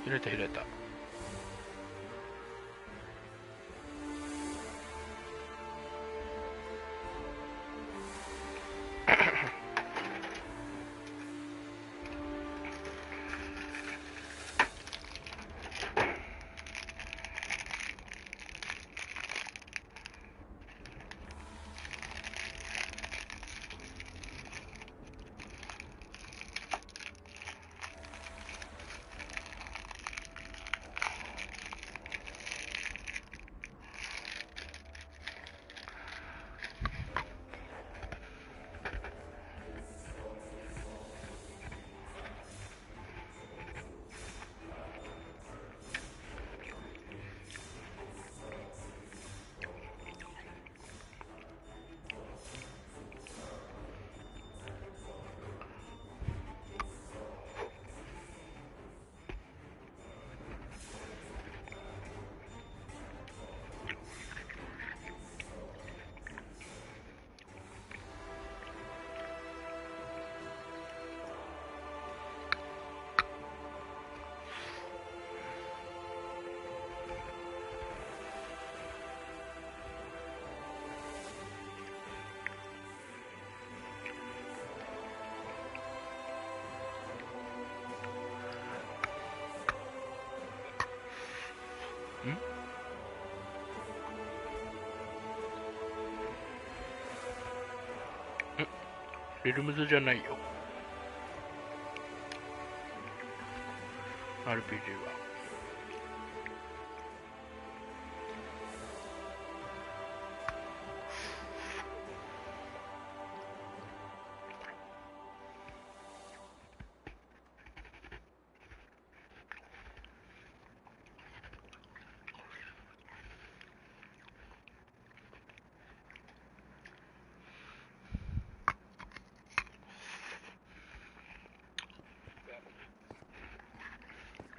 開いた開いた。レルムズじゃないよ。RPG は。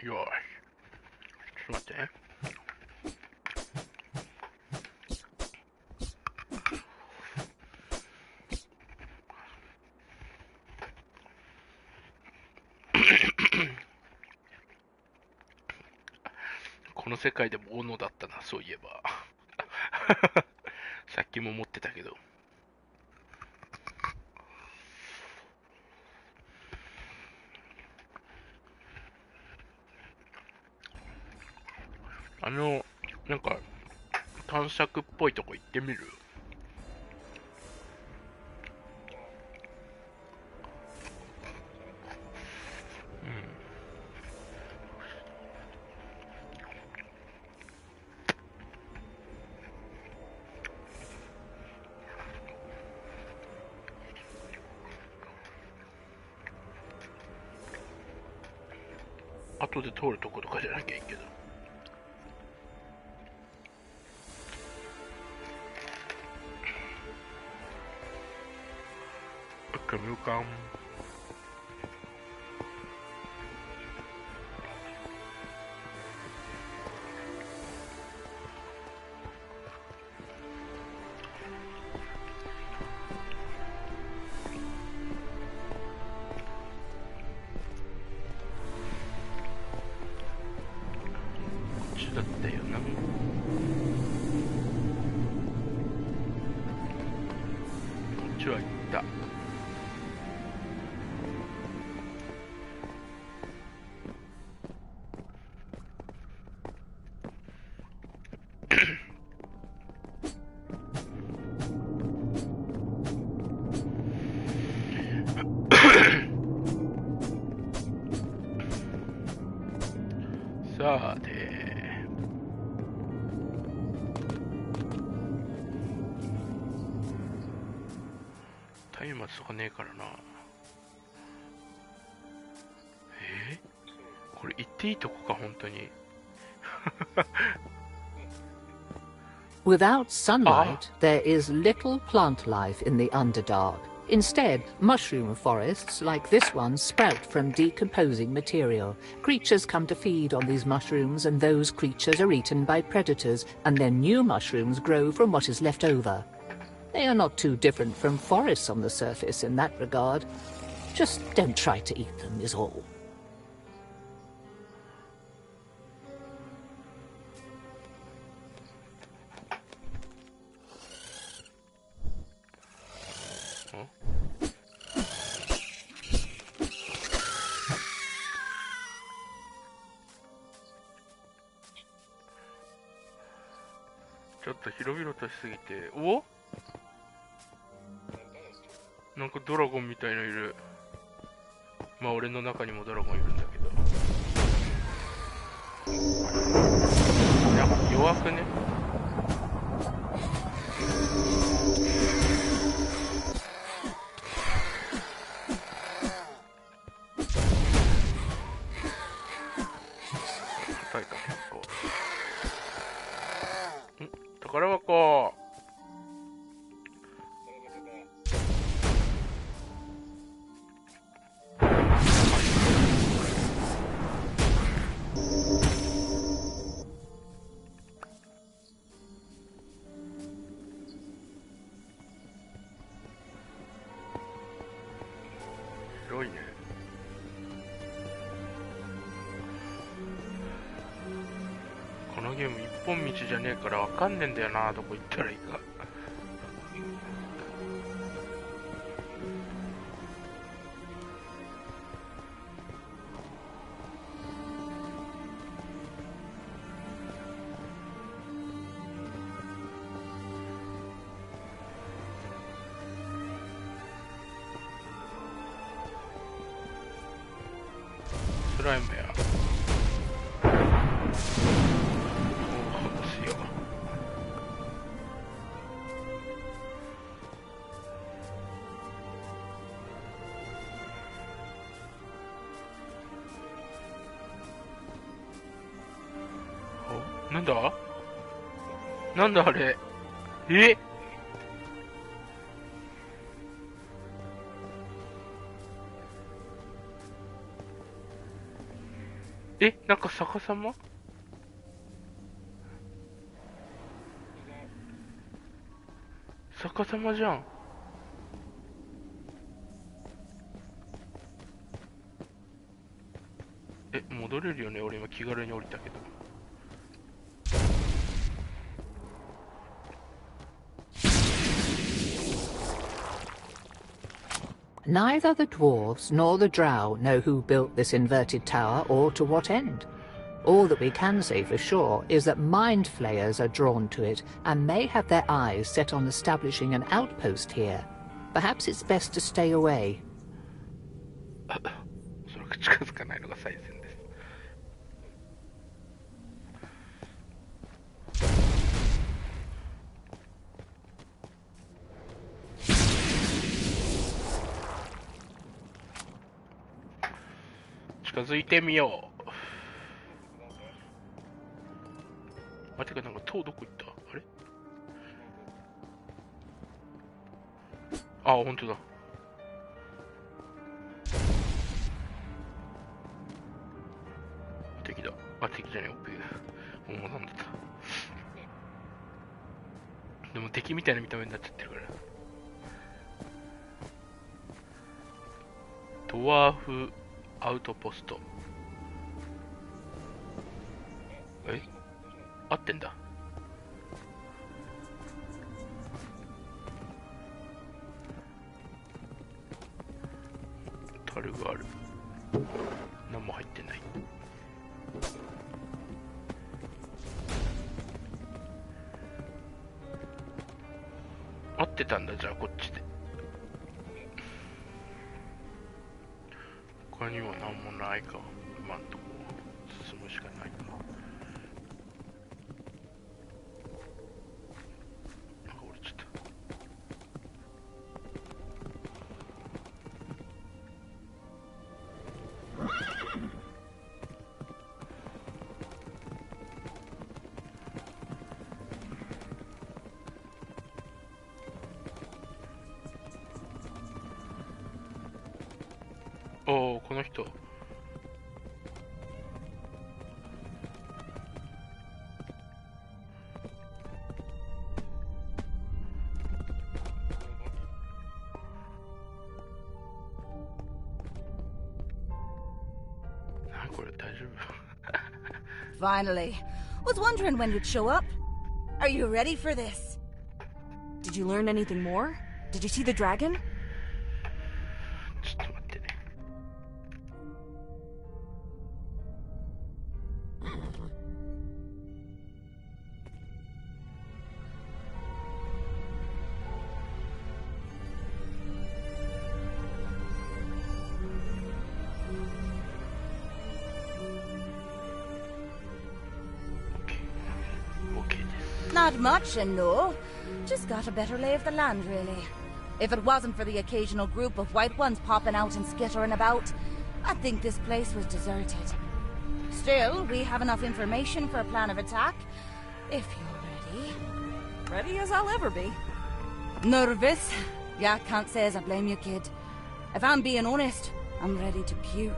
よし。ちょっと待ってね。この世界でも斧だったな、そういえば。さっきも持ってたけど。なんか、探索っぽいとこ行ってみる？後で通るとことかじゃなきゃいいけど。行ってみようか。だったよな。こっちは行った。さて、松明とかねえからな。これ行っていいとこか、本当に。Without sunlight, there is little plant life in the Underdark. Instead, mushroom forests like this one sprout from decomposing material. Creatures come to feed on these mushrooms, and those creatures are eaten by predators, and then new mushrooms grow from what is left over. They are not too different from forests on the surface in that regard. Just don't try to eat them, is all. ちょっと広々としすぎて。お、なんかドラゴンみたいのいる。まあ俺の中にもドラゴンいるんだけど。なんか弱くね。硬いか結構。宝箱。広いね。このゲーム一本道じゃねえからわかんねえんだよな、どこ行ったらいいか。スライムや。おお、しよう。お、なんだなんだあれ。え、え、なんか逆さま、逆さまじゃん。え、戻れるよね、俺今気軽に降りたけど。Neither the dwarves nor the drow know who built this inverted tower or to what end. All that we can say for sure is that mind flayers are drawn to it and may have their eyes set on establishing an outpost here. Perhaps it's best to stay away. おそらく近づかないのが最善です。近づいてみよう。あ、てかなんか塔どこ行った？あれ？あ、ほんとだ。敵だ。あ、敵じゃねえ、オッペー。もうなんだった。でも敵みたいな見た目になっちゃってるから。ドワーフアウトポスト。え？合ってんだ。樽がある。何も入ってない。合ってたんだ、じゃあこっちで。他には何もないか。今んとこ進むしかないか。なんか折れちゃった。おお、この人。これ大丈夫？Finally. Was wondering when you'd show up. Are you ready for this? Did you learn anything more? Did you see the dragon? ちょっと待ってね。Not much, and no. Just got a better lay of the land, really. If it wasn't for the occasional group of white ones popping out and skittering about, I'd think this place was deserted. Still, we have enough information for a plan of attack, if you're ready. Ready as I'll ever be. Nervous? Yeah, can't say as I blame you, kid. If I'm being honest, I'm ready to puke.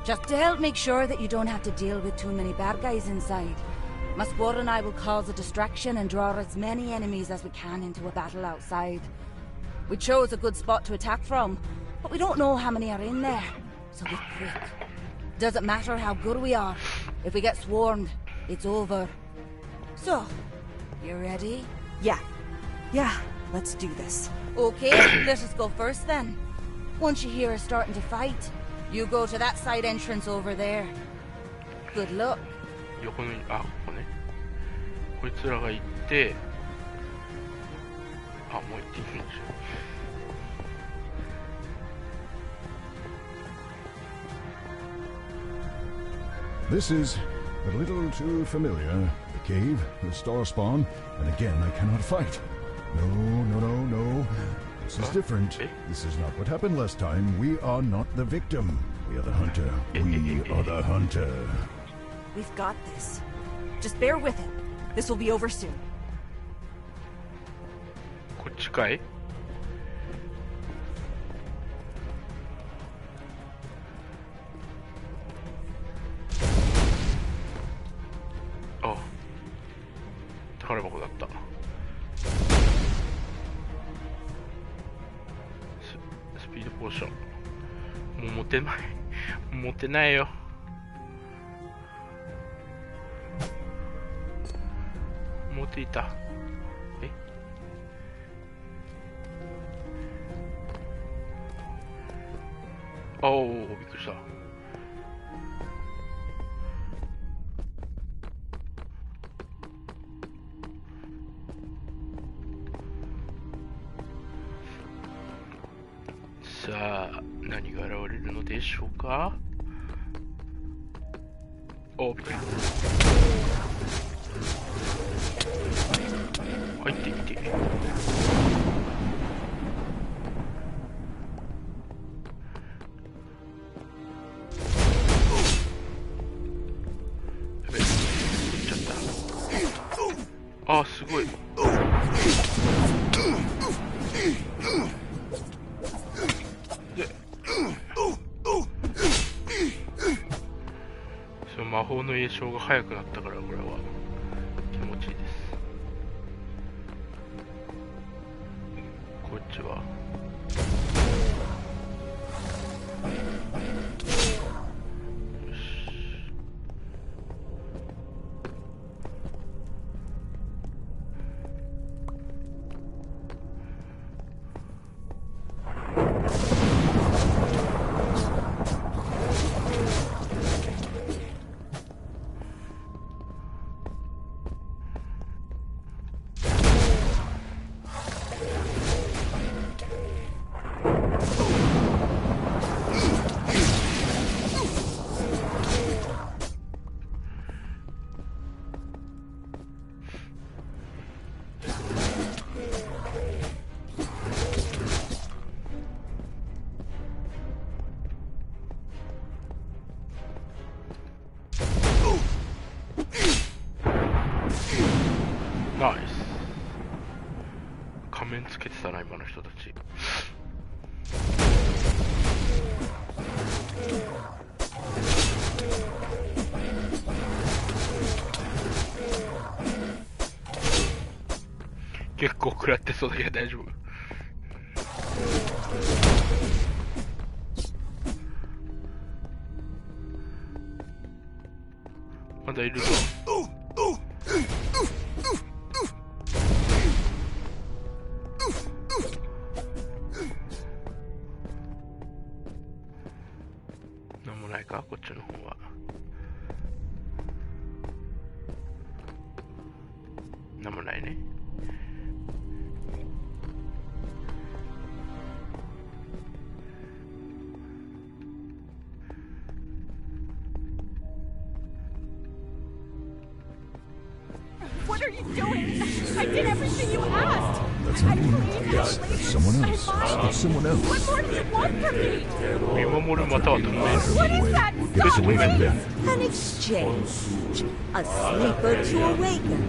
Just to help make sure that you don't have to deal with too many bad guys inside. My squad and I will cause a distraction and draw as many enemies as we can into a battle outside. We chose a good spot to attack from, but we don't know how many are in there, so be quick. Doesn't matter how good we are. If we get swarmed, it's over. So, you ready? Yeah. Yeah, let's do this. Okay, let us go first then. Once you hear us starting to fight, you go to that side entrance over there. Good luck. 横に、あ、ここね。こいつらが行って、あ、もう行っていいんでしょ。This is a little too familiar. The cave, the star spawn, and again I cannot fight. No, no, no, no. This is different. This is not what happened last time. We are not the victim. We are the hunter. We are the hunter. We've got this. Just bear with it. This will be over soon. こっちかい？あ、宝箱だった。スピードポーション。もう持てない。持てないよ。持っていた。え？あお、びっくりした。さあ、何が現れるのでしょうか。お、びっくり。入ってみて。やべ、行っちゃった。あ、すごい。魔法の栄唱が速くなったから、これは気持ちいいです。こっちはよし。ナイス。仮面つけてたな、今の人たち。結構食らってそうだけど大丈夫。まだいるぞ。なんもないか、こっちの方は。なんもないね。What are you doing? everything you asked. That's not me. It's someone else. It's someone else. What more do you want from me? 見守るまたは止める What is that Get us away from here. An exchange. A sleeper to awaken.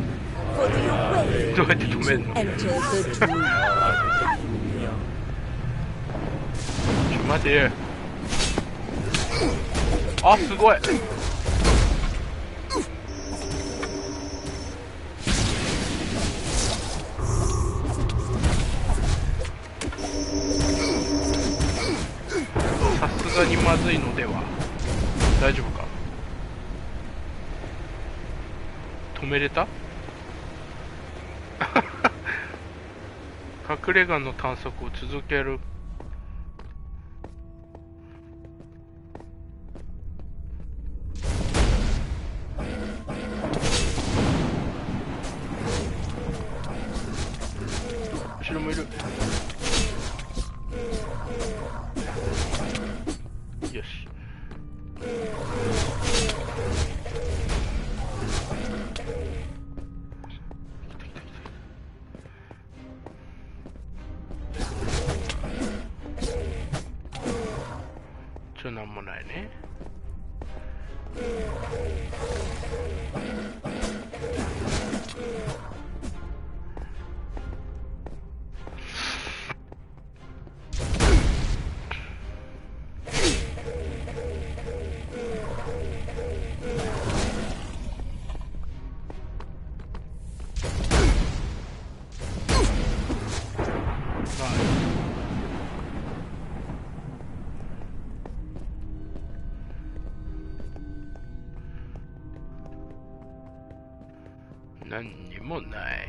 For the どうやって awake 止めるの enter the dream. 待てあすごいさすがにまずいのでは大丈夫か止めれた隠れ家の探索を続ける後ろもいるよしなんもないね何にもない。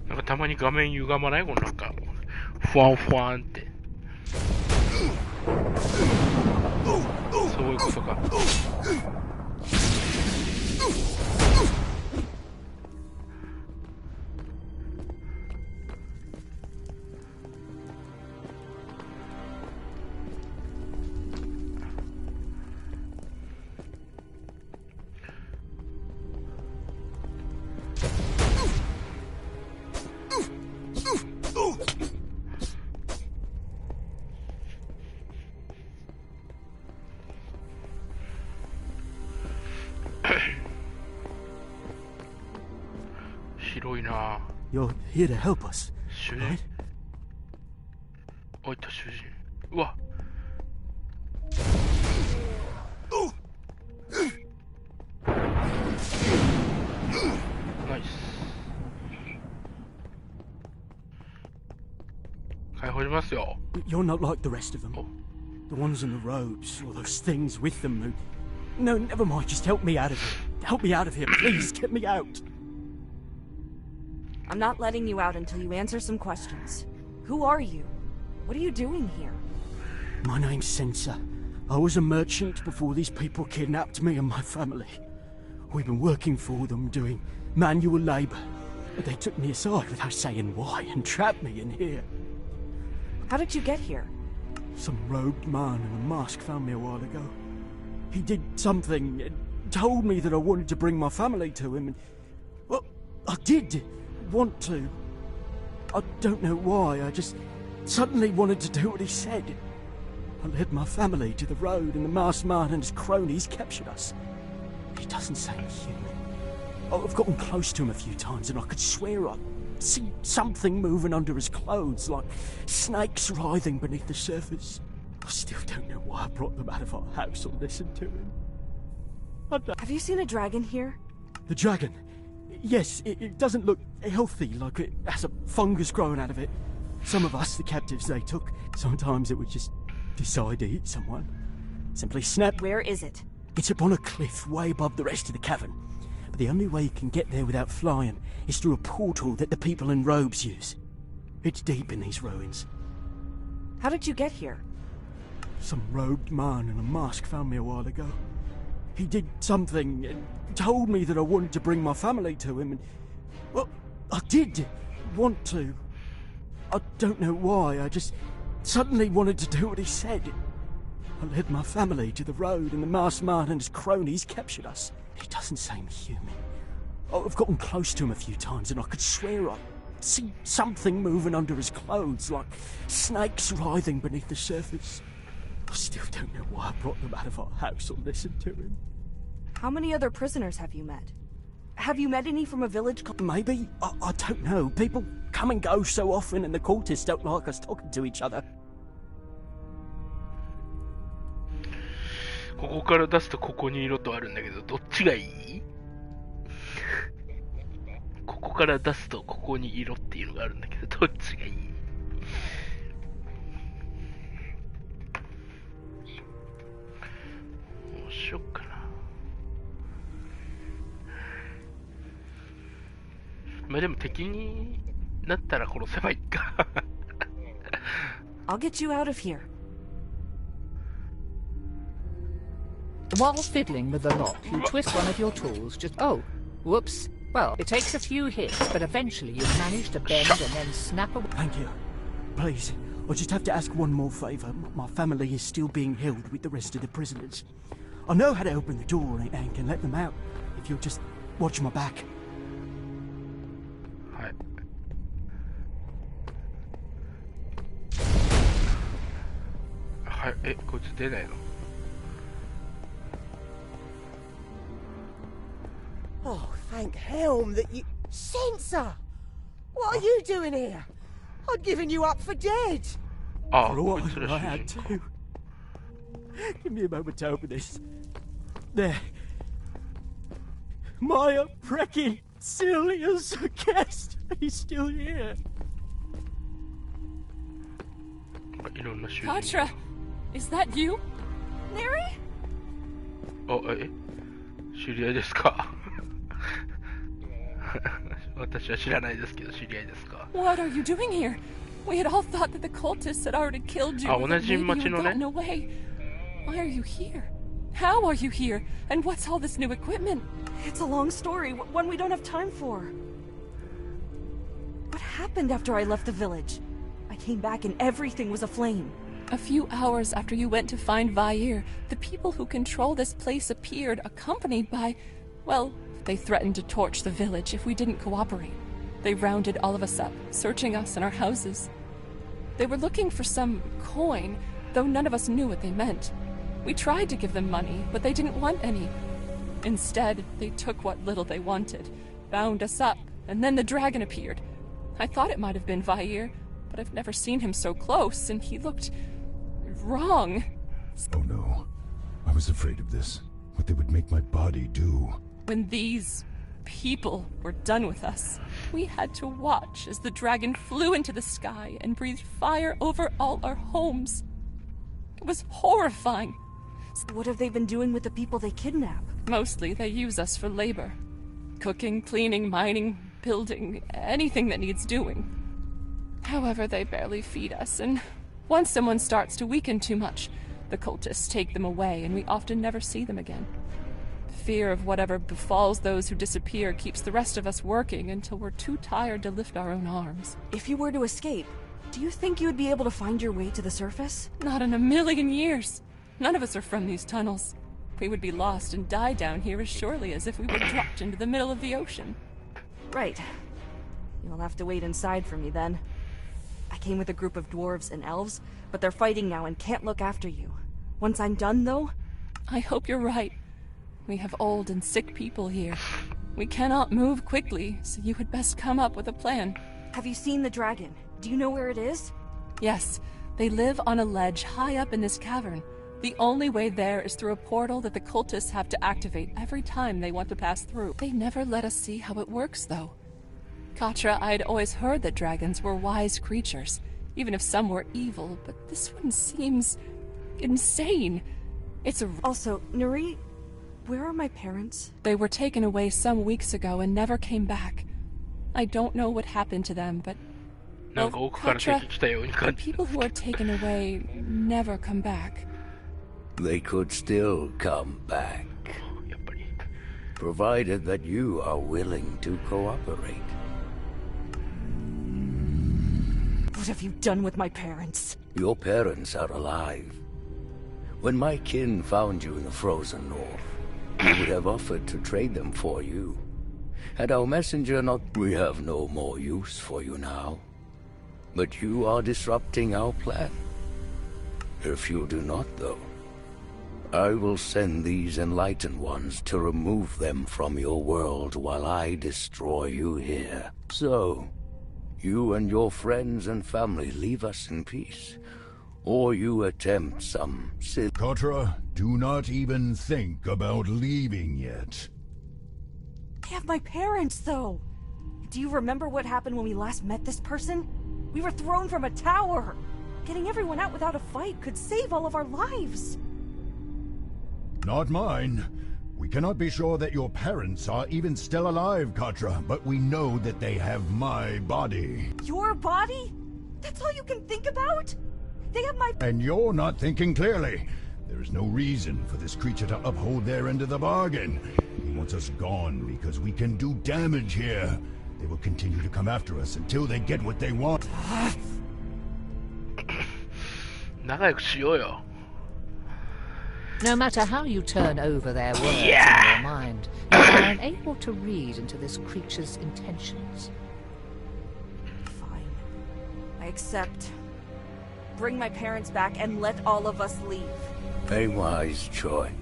なんかたまに画面歪まない？このなんかフワンフワンって。そういうことか。広いな。You're here to help us, 主人。right? おいった主人。うわ。ナイス。解放しますよ。You're not like the rest of them. Oh. The ones in the robes, or those things with them who... No, never mind, just help me out of here. Help me out of here, please, get me out. I'm not letting you out until you answer some questions. Who are you? What are you doing here? My name's Sensor. I was a merchant before these people kidnapped me and my family. We've been working for them, doing manual labor. But they took me aside without saying why and trapped me in here. How did you get here? Some robed man in a mask found me a while ago. He did something, told me that I wanted to bring my family to him, and... Well, I did want to. I don't know why, I just suddenly wanted to do what he said. I led my family to the road, and the masked man and his cronies captured us. He doesn't seem human. I've gotten close to him a few times, and I could swear I see something moving under his clothes, like snakes writhing beneath the surface. I still don't know why I brought them out of our house or listened to him. Have you seen a dragon here? The dragon? Yes, it doesn't look healthy, like it has a fungus growing out of it. Some of us, the captives they took, sometimes it would just decide to eat someone. Simply snap. Where is it? It's up on a cliff way above the rest of the cavern. But the only way you can get there without flying is through a portal that the people in robes use. It's deep in these ruins. How did you get here? Some robed man in a mask found me a while ago. He did something and told me that I wanted to bring my family to him, and well, I did want to. I don't know why, I just suddenly wanted to do what he said. I led my family to the road, and the masked man and his cronies captured us. He doesn't seem human. I've gotten close to him a few times, and I could swear I see something moving under his clothes, like snakes writhing beneath the surface. I still don't know why I brought them out of our house or listened to him. How many other prisoners have you met? Have you met any from a village called... Maybe? I don't know. People come and go so often, and the cultists don't like us talking to each other. ここから出すとここにいろとあるんだけど、どっちがいい？ここから出すとここにいろっていうのがあるんだけど、どっちがいい？どうしよっかな。まあでも敵になったら殺せばいいか。I'll get you out of here. While fiddling with the lock, you twist one of your tools oh, whoops. Well, it takes a few hits, but eventually you manage to bend and then snap away. Thank you. Please, I just have to ask one more favour. My family is still being held with the rest of the prisoners. I know how to open the door and can let them out, if you'll just watch my back. はい。はい、こいつ出ないのOh, thank Helm that you... Censor! What are you doing here? I'd given you up for dead. ああ、 For a こい while つら I 主 had 人公 to. Give me a moment to open this. There. My Preckin Cilia's a guest. He's still here. いろんな主人公 Katra, is that you? Neri? 知り合いですか私は知らないですけど知り合いですか What are you doing here? We had all thought that the cultists had already killed you. あ、 or 同 that じ maybe you 町 had のね gotten away. Why are you here? How are you here? And what's all this new equipment? It's a long story, one we don't have time for. What happened after I left the village? I came back and everything was aflame. A few hours after you went to find Vair, the people who control this place appeared, accompanied by... Well, they threatened to torch the village if we didn't cooperate. They rounded all of us up, searching us and our houses. They were looking for some coin, though none of us knew what they meant. We tried to give them money, but they didn't want any. Instead, they took what little they wanted, bound us up, and then the dragon appeared. I thought it might have been Vair, but I've never seen him so close, and he looked... wrong. Oh no. I was afraid of this. What they would make my body do. When these people were done with us, we had to watch as the dragon flew into the sky and breathed fire over all our homes. It was horrifying. What have they been doing with the people they kidnap? Mostly they use us for labor. Cooking, cleaning, mining, building, anything that needs doing. However, they barely feed us, and once someone starts to weaken too much, the cultists take them away, and we often never see them again. Fear of whatever befalls those who disappear keeps the rest of us working until we're too tired to lift our own arms. If you were to escape, do you think you would be able to find your way to the surface? Not in a million years. None of us are from these tunnels. We would be lost and die down here as surely as if we were dropped into the middle of the ocean. Right. You'll have to wait inside for me then. I came with a group of dwarves and elves, but they're fighting now and can't look after you. Once I'm done, though... I hope you're right. We have old and sick people here. We cannot move quickly, so you had best come up with a plan. Have you seen the dragon? Do you know where it is? Yes, they live on a ledge high up in this cavern. The only way there is through a portal that the cultists have to activate every time they want to pass through. They never let us see how it works, though. Katra, I'd always heard that dragons were wise creatures, even if some were evil, but this one seems... insane. It's a... Also, Nuri, where are my parents? They were taken away some weeks ago and never came back. I don't know what happened to them, but...なんか奥から敵来たように感 the じ people who are taken away never come back. They could still come back. provided that you are willing to cooperate. What have you done with my parents? Your parents are alive. When my kin found you in the frozen north, we would have offered to trade them for you. Had our messenger not... We have no more use for you now. But you are disrupting our plan. If you do not, though, I will send these enlightened ones to remove them from your world while I destroy you here. So, you and your friends and family leave us in peace. Or you attempt some silly... Katra, do not even think about leaving yet. I have my parents, though. Do you remember what happened when we last met this person? We were thrown from a tower. Getting everyone out without a fight could save all of our lives. Not mine. We cannot be sure that your parents are even still alive, Katra, but we know that they have my body. Your body? That's all you can think about? They have my... And you're not thinking clearly. There is no reason for this creature to uphold their end of the bargain. He wants us gone because we can do damage here. They will continue to come after us until they get what they want. 仲良くしようよ。 No matter how you turn over their words in your mind, you are unable to read into this creature's intentions. Fine. I accept. Bring my parents back and let all of us leave. A wise choice.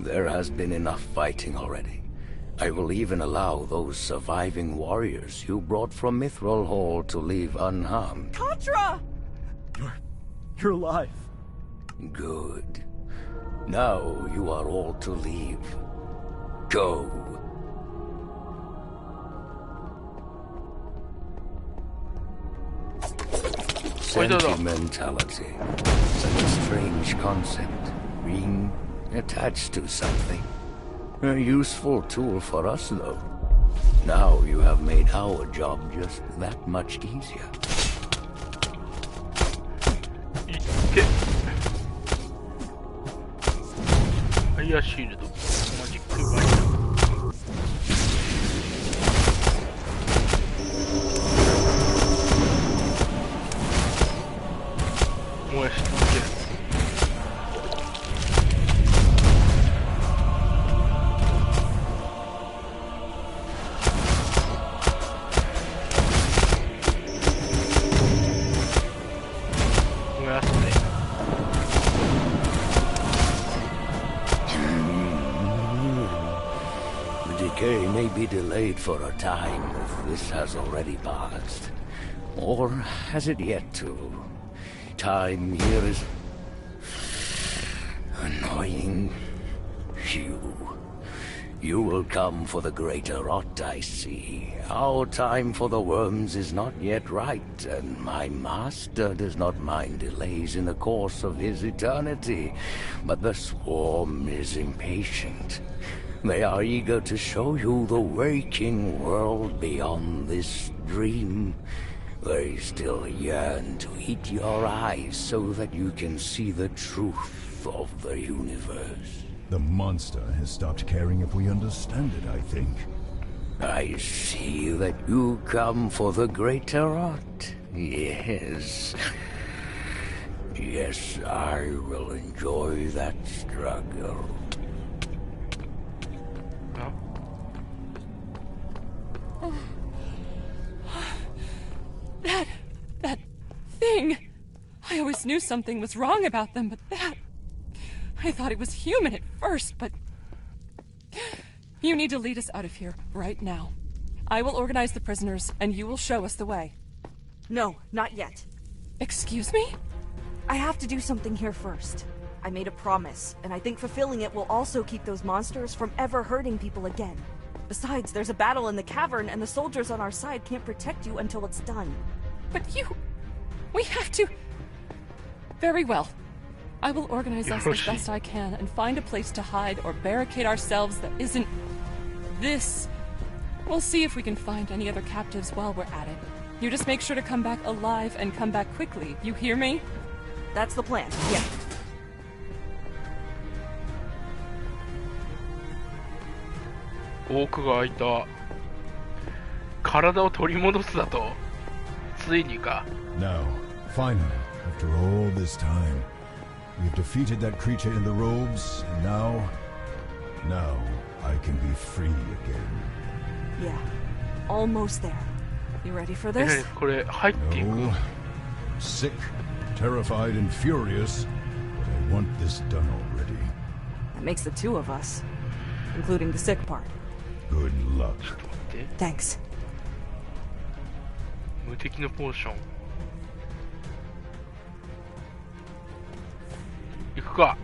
There has been enough fighting already. I will even allow those surviving warriors you brought from Mithril Hall to leave unharmed. Katra! You're alive. Good. Now you are all to leave. Go. Sentimentality. Such a strange concept. Being attached to something. A useful tool for us, though. Now you have made our job just that much easier. いってファイヤーシールドマジックバイタ燃やし続ける Decay may be delayed for a time if this has already passed. Or has it yet to? Time here is... annoying. You will come for the greater rot, I see. Our time for the worms is not yet right, and my master does not mind delays in the course of his eternity. But the swarm is impatient. They are eager to show you the waking world beyond this dream. They still yearn to eat your eyes so that you can see the truth of the universe. The monster has stopped caring if we understand it, I think. I see that you come for the greater art. Yes. Yes, I will enjoy that struggle. That thing! I always knew something was wrong about them, but that... I thought it was human at first, but... You need to lead us out of here, right now. I will organize the prisoners, and you will show us the way. No, not yet. Excuse me? I have to do something here first. I made a promise, and I think fulfilling it will also keep those monsters from ever hurting people again. Besides, there's a battle in the cavern, and the soldiers on our side can't protect you until it's done. But we have to... Very well. I will organize us as best I can and find a place to hide or barricade ourselves that isn't... this. We'll see if we can find any other captives while we're at it. You just make sure to come back alive and come back quickly. You hear me? That's the plan, yeah. 奥が開いた。体を取り戻すだと。ついにか。 Now, finally, after all this time, we've defeated that creature in the robes, and now I can be free again. Yeah, almost there. You ready for え、 this? これ入っていく。 No, sick, terrified, and furious, but I want this done already. That makes the two of us, including the sick part. Good luck. ちょっと待って。 Thanks. 無敵のポーション。行くか。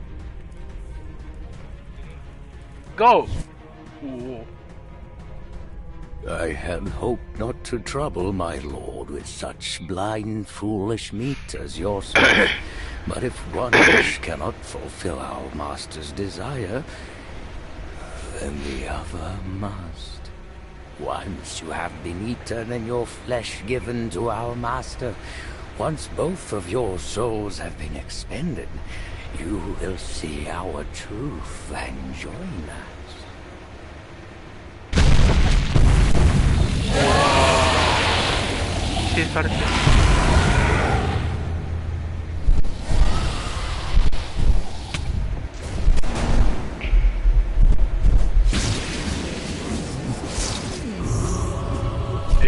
GO! おお。 I had hoped not to trouble my lord with such blind, foolish meat as yourself. But if one wish cannot fulfill our master's desire, then the other must. Once you have been eaten and your flesh given to our master, once both of your souls have been expended, you will see our truth and join us. 規制されてる。え、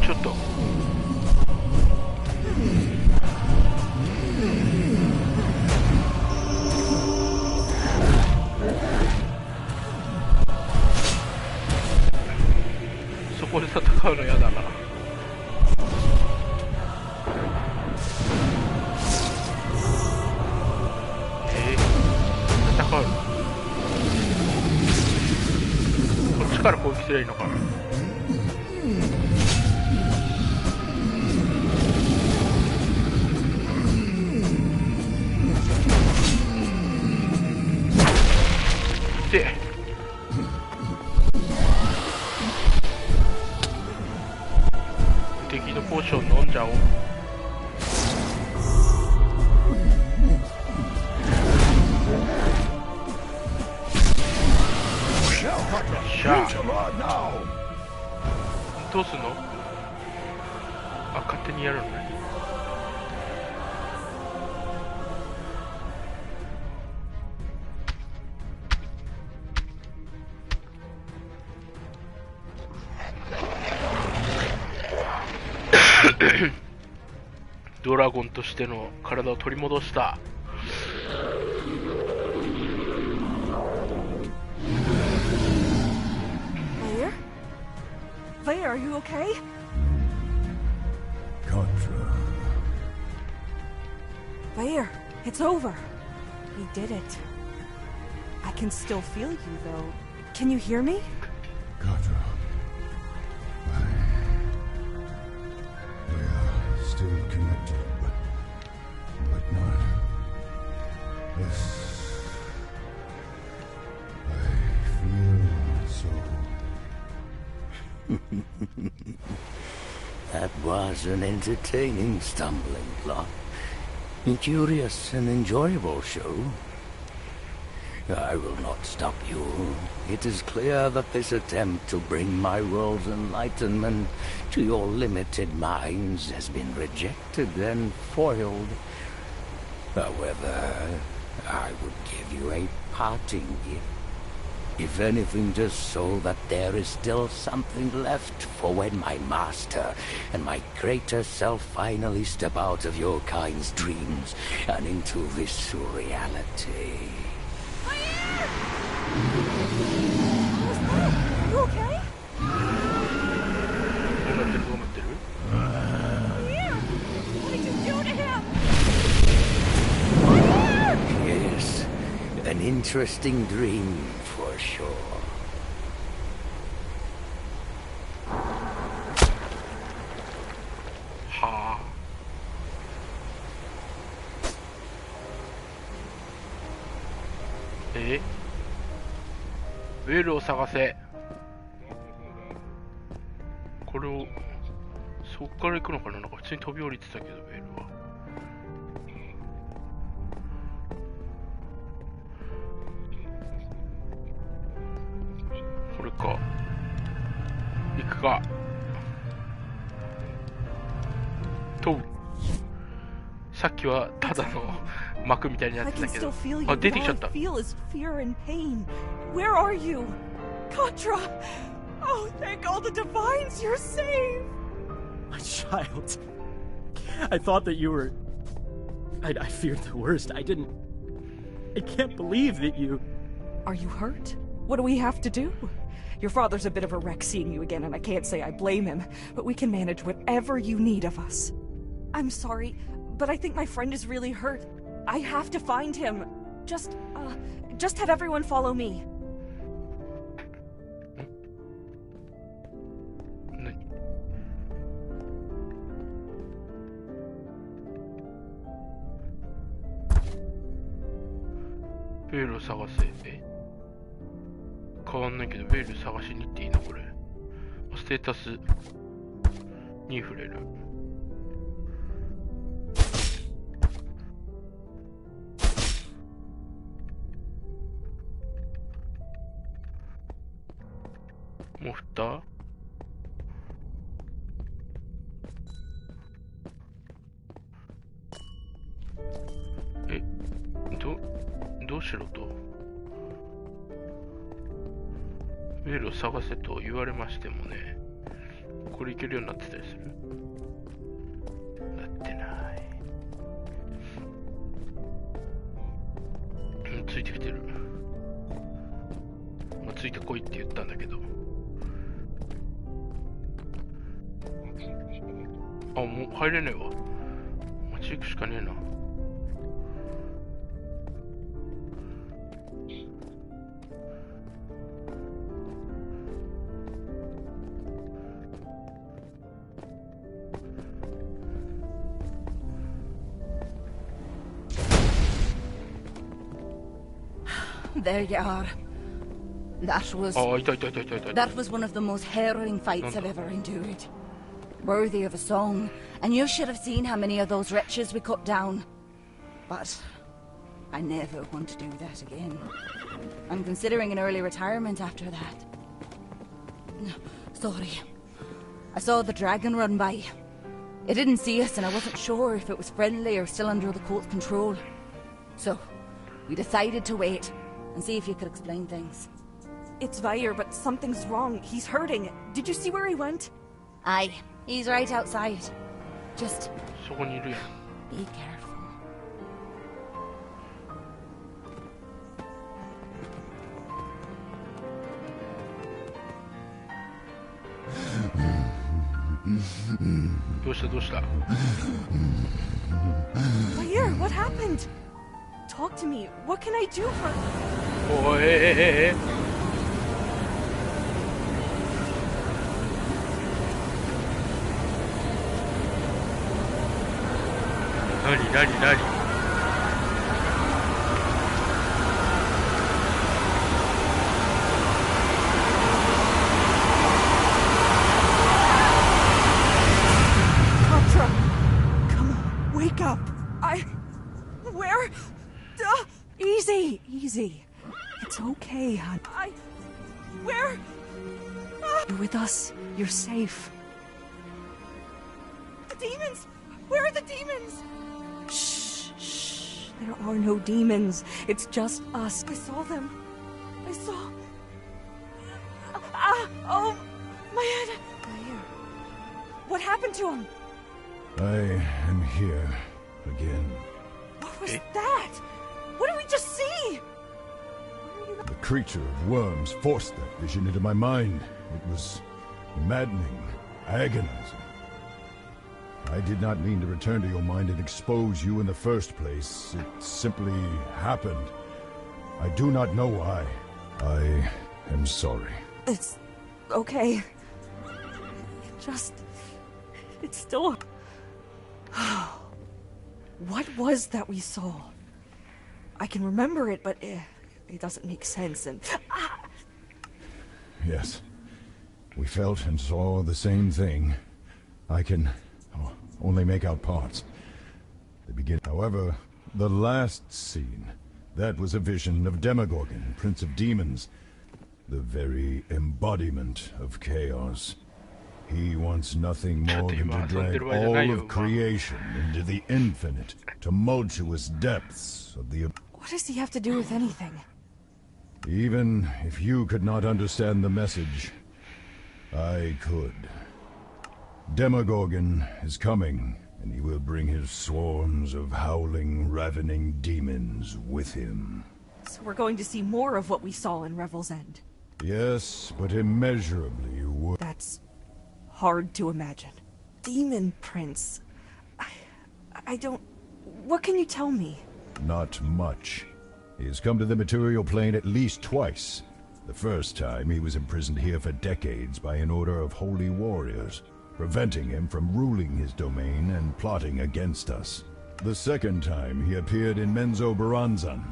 ちょっと。そこで戦うの嫌だな。戦うの？こっちから攻撃すればいいのかな。で敵のポーション飲んじゃおう。しゃあどうすんの？あ、勝手にやるのね。ドラゴンとしての体を取り戻した。Vaya, are you okay? Contra. Vaya, it's over. We did it. I can still feel you, though. Can you hear me? Contra. We are still connected, but not. Yes. I feel so. That was an entertaining stumbling block. A curious and enjoyable show. I will not stop you. It is clear that this attempt to bring my world's enlightenment to your limited minds has been rejected and foiled. However, I would give you a parting gift. If anything, just so that there is still something left for when my master and my greater self finally step out of your kind's dreams and into this reality. You okay? What did you do to him? Yes, an interesting dream for sure. Ha. ウェルを探せ。これをそっから行くのかな。なんか普通に飛び降りてたけど、ウェルは。これか。行くか。とさっきはただの幕みたいになっ I てた can け still ど、 feel you. あ、出 But てきちゃ all った。 I feel is fear and pain. Where are you? Katra! Oh, thank all the divines you're saved! My child. I thought that you were... I feared the worst. I can't believe that you... Are you hurt? What do we have to do? Your father's a bit of a wreck seeing you again, and I can't say I blame him, but we can manage whatever you need of us. I'm sorry, but I think my friend is really hurt. I have to find him. Just have everyone follow me. 何？ベールを探せ。変わんないけど、ベール探しに行っていいのこれ。ステータスに触れる。もう振った？どうしろと？ベールを探せと言われましてもね、これいけるようになってたりする？なってない。ついてきてる。まあ、ついてこいって言ったんだけど。あ、もう入れねえわ。街行くしかねえな。There you are. That was...あ、いたいたいたいたいた。That was one of the most harrowing fights I've ever endured. Worthy of a song, and you should have seen how many of those wretches we cut down. But I never want to do that again. I'm considering an early retirement after that. Sorry. I saw the dragon run by. It didn't see us, and I wasn't sure if it was friendly or still under the cult's control. So, we decided to wait and see if you could explain things. It's Vair, but something's wrong. He's hurting. Did you see where he went? Aye, he's right outside. Just そこにいるやん。 be careful.どうしたどうした？ Vair, what happened? Talk to me. What can I do for... おい、何？ Katra! Come on, wake up. Where? Easy. It's okay, hon. Where? You're with us. You're safe. The demons! Where are the demons? Shh. There are no demons. It's just us. I saw them. I saw... Oh, my head. Where? What happened to him? I am here again. What was that? What did we just see? The creature of worms forced that vision into my mind. It was maddening, agonizing. I did not mean to return to your mind and expose you in the first place. It simply happened. I do not know why. I am sorry. It's okay. It's still... What was that we saw? I can remember it, but it doesn't make sense, and... Yes. We felt and saw the same thing. I can only make out parts. The beginning. However, the last scene, that was a vision of Demogorgon, Prince of Demons. the very embodiment of chaos. He wants nothing more than to drag all of creation into the infinite, tumultuous depths of the... What does he have to do with anything? Even if you could not understand the message, I could. Demogorgon is coming, and he will bring his swarms of howling, ravening demons with him. So we're going to see more of what we saw in Revel's End. Yes, but immeasurably worse. That's hard to imagine. Demon Prince. I don't... What can you tell me? Not much. He has come to the material plane at least twice. The first time he was imprisoned here for decades by an order of holy warriors, preventing him from ruling his domain and plotting against us. The second time he appeared in Menzoberranzan,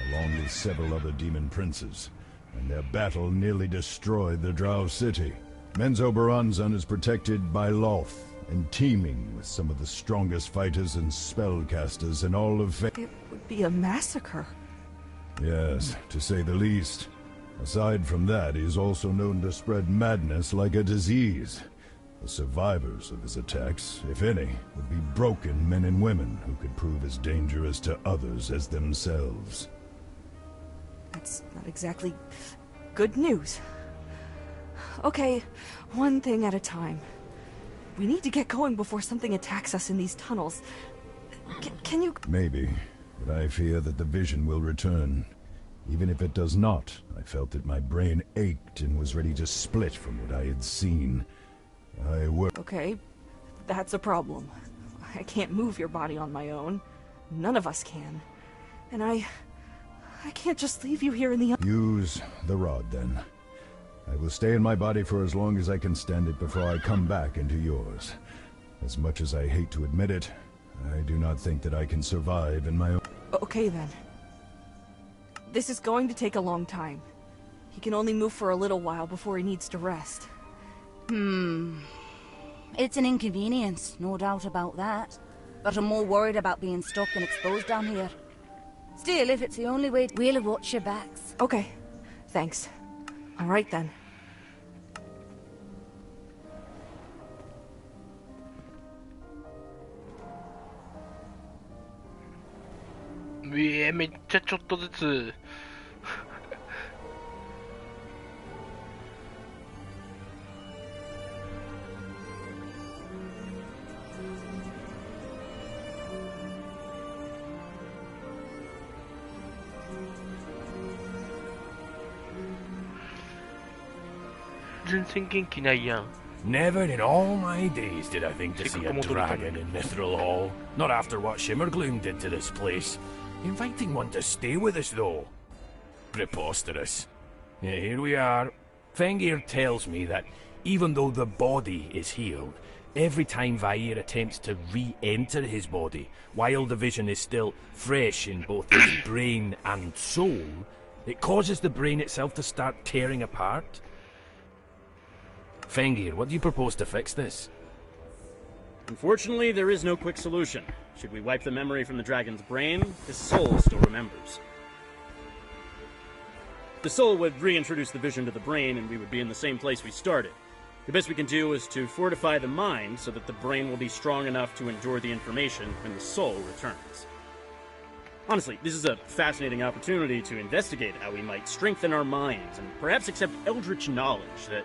along with several other demon princes, and their battle nearly destroyed the Drow city. Menzoberranzan is protected by Lolth and teeming with some of the strongest fighters and spellcasters in all of It would be a massacre. Yes, to say the least. Aside from that, he is also known to spread madness like a disease. The survivors of his attacks, if any, would be broken men and women who could prove as dangerous to others as themselves. That's not exactly good news. Okay, one thing at a time. We need to get going before something attacks us in these tunnels. Can you... Maybe, but I fear that the vision will return. Even if it does not, I felt that my brain ached and was ready to split from what I had seen. Okay, that's a problem. I can't move your body on my own. None of us can. And I can't just leave you here in the... Use the rod, then. I will stay in my body for as long as I can stand it before I come back into yours. As much as I hate to admit it, I do not think that I can survive in my own... Okay, then. This is going to take a long time. He can only move for a little while before he needs to rest. It's an inconvenience, no doubt about that. But I'm more worried about being stuck and exposed down here. Still, if it's the only way, we'll watch your backs. Okay, thanks. All right, then.めっちゃちょっとずつ全然元気ないやん。 Never in all my days did I think to see a dragon in Mithril Hall. Not after what Shimmergloom did to this place. Inviting one to stay with us, though. Preposterous. Yeah, here we are. Fengir tells me that even though the body is healed, every time Vair attempts to re-enter his body, while the vision is still fresh in both his brain and soul, it causes the brain itself to start tearing apart. Fengir, what do you propose to fix this? Unfortunately, there is no quick solution. Should we wipe the memory from the dragon's brain, his soul still remembers. The soul would reintroduce the vision to the brain, and we would be in the same place we started. The best we can do is to fortify the mind so that the brain will be strong enough to endure the information when the soul returns. Honestly, this is a fascinating opportunity to investigate how we might strengthen our minds and perhaps accept eldritch knowledge that...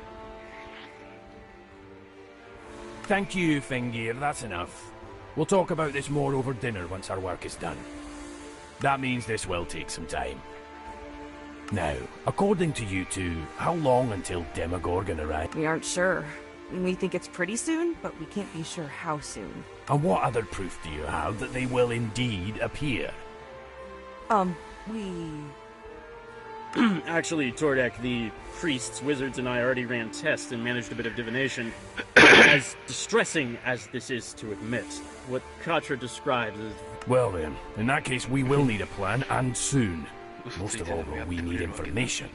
Thank you, Fengir, that's enough. We'll talk about this more over dinner once our work is done. That means this will take some time. Now, according to you two, how long until Demogorgon arrives? We aren't sure. We think it's pretty soon, but we can't be sure how soon. And what other proof do you have that they will indeed appear? We... Actually, Tordek, the priests, wizards, and I already ran tests and managed a bit of divination. As distressing as this is to admit, what Katra describes as... Well then, in that case we will need a plan, and soon. Most of all, though, we need information.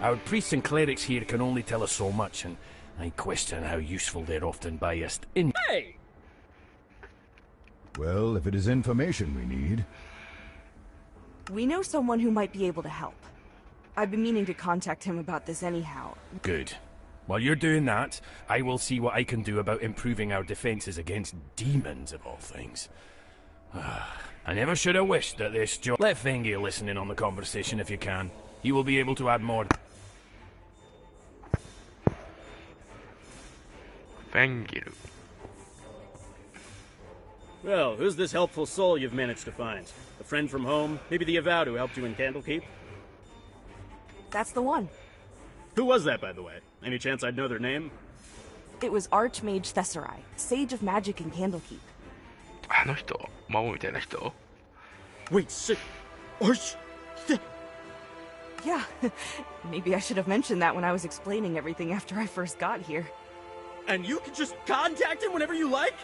Our priests and clerics here can only tell us so much, and I question how useful they're often biased in... Hey! Well, if it is information we need... We know someone who might be able to help. I've been meaning to contact him about this anyhow. Good. While you're doing that, I will see what I can do about improving our defenses against demons, of all things. I never should have wished that this job... Let Fengir listen in on the conversation if you can. He will be able to add more... Fengir. Well, who's this helpful soul you've managed to find? A friend from home? Maybe the Avowed who helped you in Candlekeep? That's the one. Who was that, by the way? Any chance I'd know their name? It was Archmage Thesserai, Sage of Magic in Candlekeep. あの人、魔王みたいな人? Wait, Arch... Yeah, maybe I should have mentioned that when I was explaining everything after I first got here. And you can just contact him whenever you like?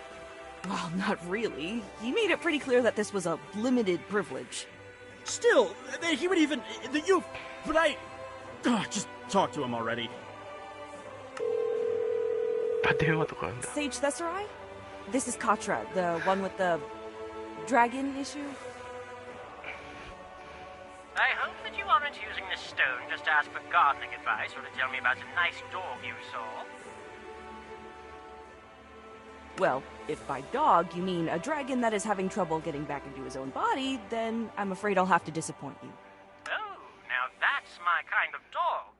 Well, not really. He made it pretty clear that this was a limited privilege. Still, that he would even... that you... But I... just talk to him already. Sage Thesserai? This is Katra, the one with the... dragon issue? I hope that you aren't using this stone just to ask for gardening advice or to tell me about a nice dog you saw. Well, if by dog you mean a dragon that is having trouble getting back into his own body, then I'm afraid I'll have to disappoint you. Oh, now that's my kind of dog.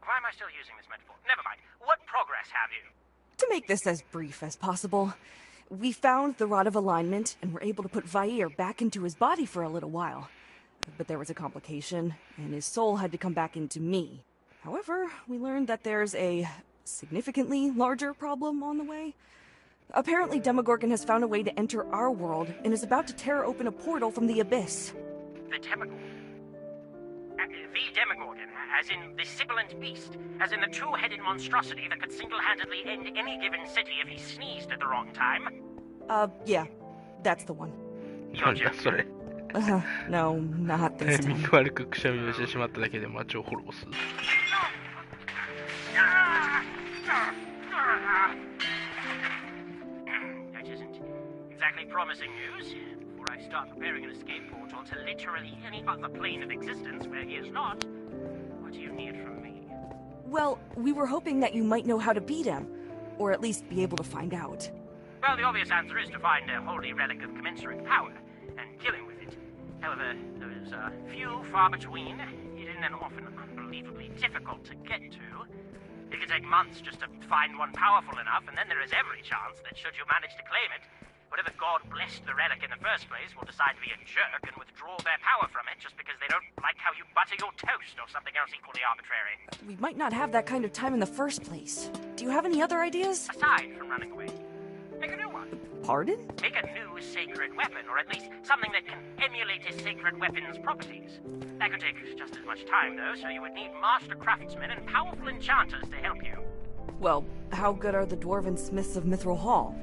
Why am I still using this metaphor? Never mind. What progress have you? To make this as brief as possible, we found the Rod of Alignment and were able to put Vair back into his body for a little while. But there was a complication, and his soul had to come back into me. However, we learned that there's a significantly larger problem on the way. Apparently, Demogorgon has found a way to enter our world and is about to tear open a portal from the abyss. The Demogorgon? The Demogorgon, as in the sibilant beast, as in the two-headed monstrosity that could single-handedly end any given city if he sneezed at the wrong time? Yeah, that's the one. You're joking. No, not this time. 悪くくしゃみをしてしまっただけで街を滅ぼす。That isn't exactly promising news. Before I start preparing an escape portal to literally any other plane of existence where he is not, what do you need from me? Well, we were hoping that you might know how to beat him, or at least be able to find out. Well, the obvious answer is to find a holy relic of commensurate power, and kill him with it. However, those are few, far between, hidden and often unbelievably difficult to get to. It could take months just to find one powerful enough, and then there is every chance that should you manage to claim it, whatever god blessed the relic in the first place will decide to be a jerk and withdraw their power from it just because they don't like how you butter your toast or something else equally arbitrary. We might not have that kind of time in the first place. Do you have any other ideas? Aside from running away, make a new one. Pardon? Make a new sacred weapon, or at least something that can emulate his sacred weapon's properties. That could take just as much time, though, so you would need master craftsmen and powerful enchanters to help you. Well, how good are the dwarven smiths of Mithril Hall?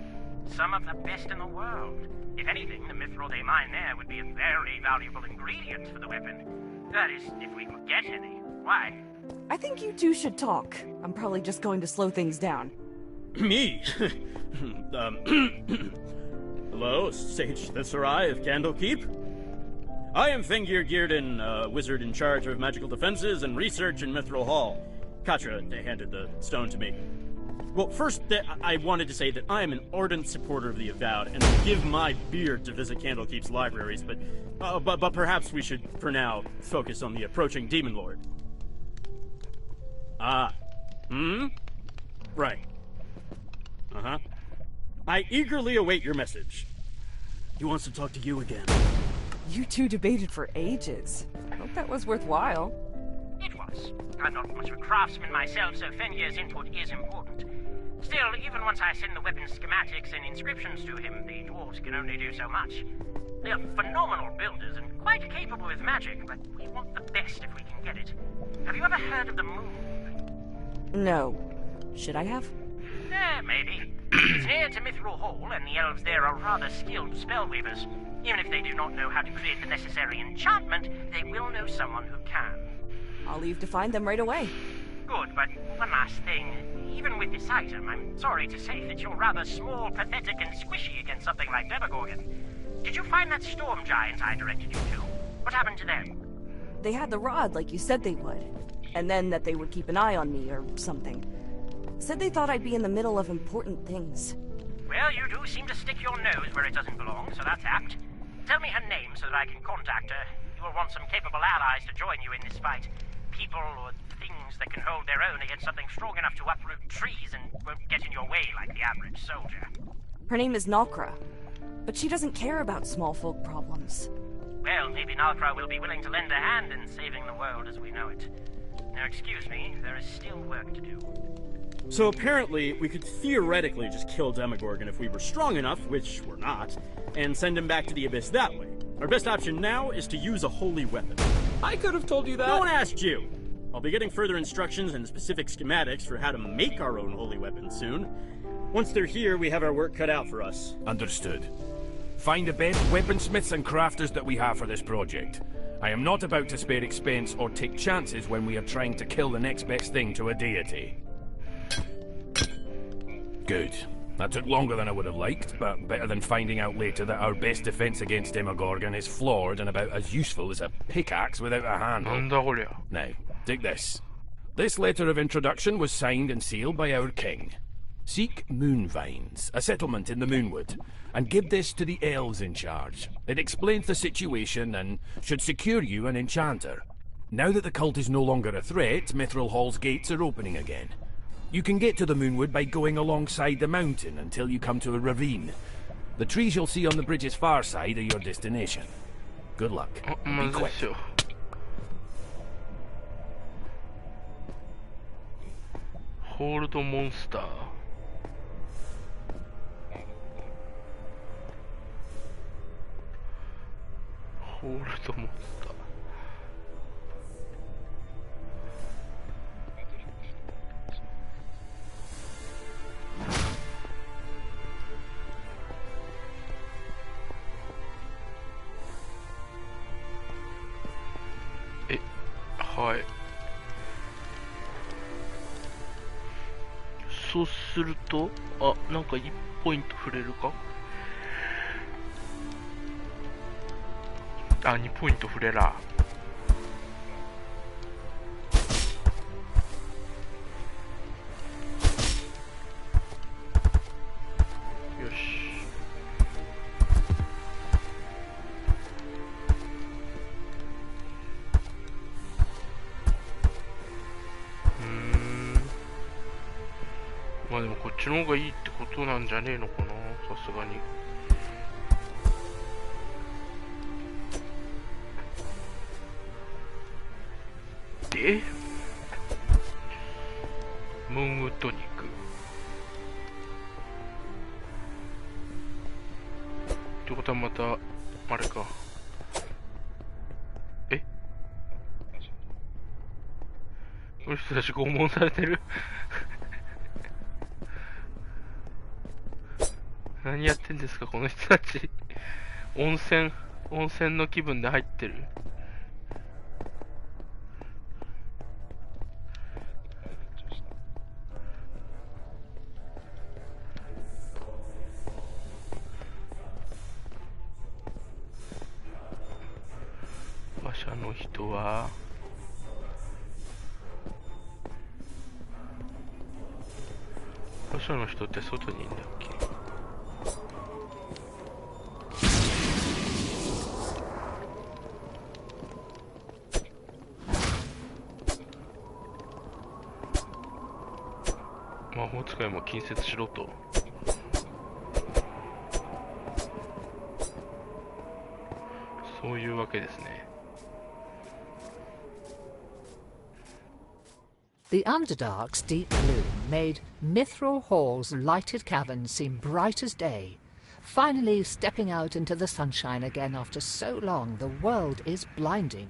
Some of the best in the world. If anything, the mithril they mine there would be a very valuable ingredient for the weapon. That is, if we could get any. Why? I think you two should talk. I'm probably just going to slow things down. Me? Hello, Sage Thesserai of Candlekeep. I am Fengir Gearden, wizard in charge of magical defenses and research in Mithril Hall. Katra handed the stone to me. Well, first, I wanted to say that I am an ardent supporter of the Avowed, and I give my beard to visit Candlekeep's libraries, but perhaps we should, for now, focus on the approaching Demon Lord. Right. I eagerly await your message. He wants to talk to you again. You two debated for ages. Hope that was worthwhile. It was. I'm not much of a craftsman myself, so Fengir's input is important. Still, even once I send the weapon schematics and inscriptions to him, the dwarves can only do so much. They are phenomenal builders and quite capable with magic, but we want the best if we can get it. Have you ever heard of the moon? No. Should I have? Maybe. It's near to Mithril Hall, and the elves there are rather skilled spellweavers. Even if they do not know how to create the necessary enchantment, they will know someone who can. I'll leave to find them right away. Good, but one last thing. Even with this item, I'm sorry to say that you're rather small, pathetic, and squishy against something like Demogorgon. Did you find that storm giant I directed you to? What happened to them? they had the rod like you said they would. And then that they would keep an eye on me or something. Said they thought I'd be in the middle of important things. Well, you do seem to stick your nose where it doesn't belong, so that's apt. Tell me her name so that I can contact her. You will want some capable allies to join you in this fight. People or things that can hold their own against something strong enough to uproot trees and won't get in your way like the average soldier. Her name is Nalkra, but she doesn't care about small folk problems. Well, maybe Nalkra will be willing to lend a hand in saving the world as we know it. Now, excuse me, there is still work to do. So apparently, we could theoretically just kill Demogorgon if we were strong enough, which we're not, and send him back to the Abyss that way. Our best option now is to use a holy weapon. I could have told you that. No one asked you. I'll be getting further instructions and specific schematics for how to make our own holy weapons soon. Once they're here, we have our work cut out for us. Understood. Find the best weaponsmiths and crafters that we have for this project. I am not about to spare expense or take chances when we are trying to kill the next best thing to a deity. Good. That took longer than I would have liked, but better than finding out later that our best defense against Demogorgon is flawed and about as useful as a pickaxe without a handle. Now, take this. This letter of introduction was signed and sealed by our king. Seek Moonvines, a settlement in the Moonwood, and give this to the elves in charge. It explains the situation and should secure you an enchanter. Now that the cult is no longer a threat, Mithril Hall's gates are opening again. You can get to the Moonwood by going alongside the mountain until you come to a ravine. The trees you'll see on the bridge's far side are your destination. Good luck. Be quick. Hold monster. Hold monster.はい。そうすると、あ、なんか1ポイント触れるか？あ、2ポイント触れら。よし。まあでもこっちの方がいいってことなんじゃねえのかな、さすがに。で、ムーンウッドに行く。ってことはまたあれか。え？この人たち拷問されてる。何やってんですかこの人たち。温泉の気分で入ってる。馬車の人は馬車の人って外にいるんだっけ。魔法使いも近接しろと。そういうわけですね。The Underdark's deep gloom made Mithril Hall's lighted caverns seem bright as day. Finally stepping out into the sunshine again after so long, the world is blinding.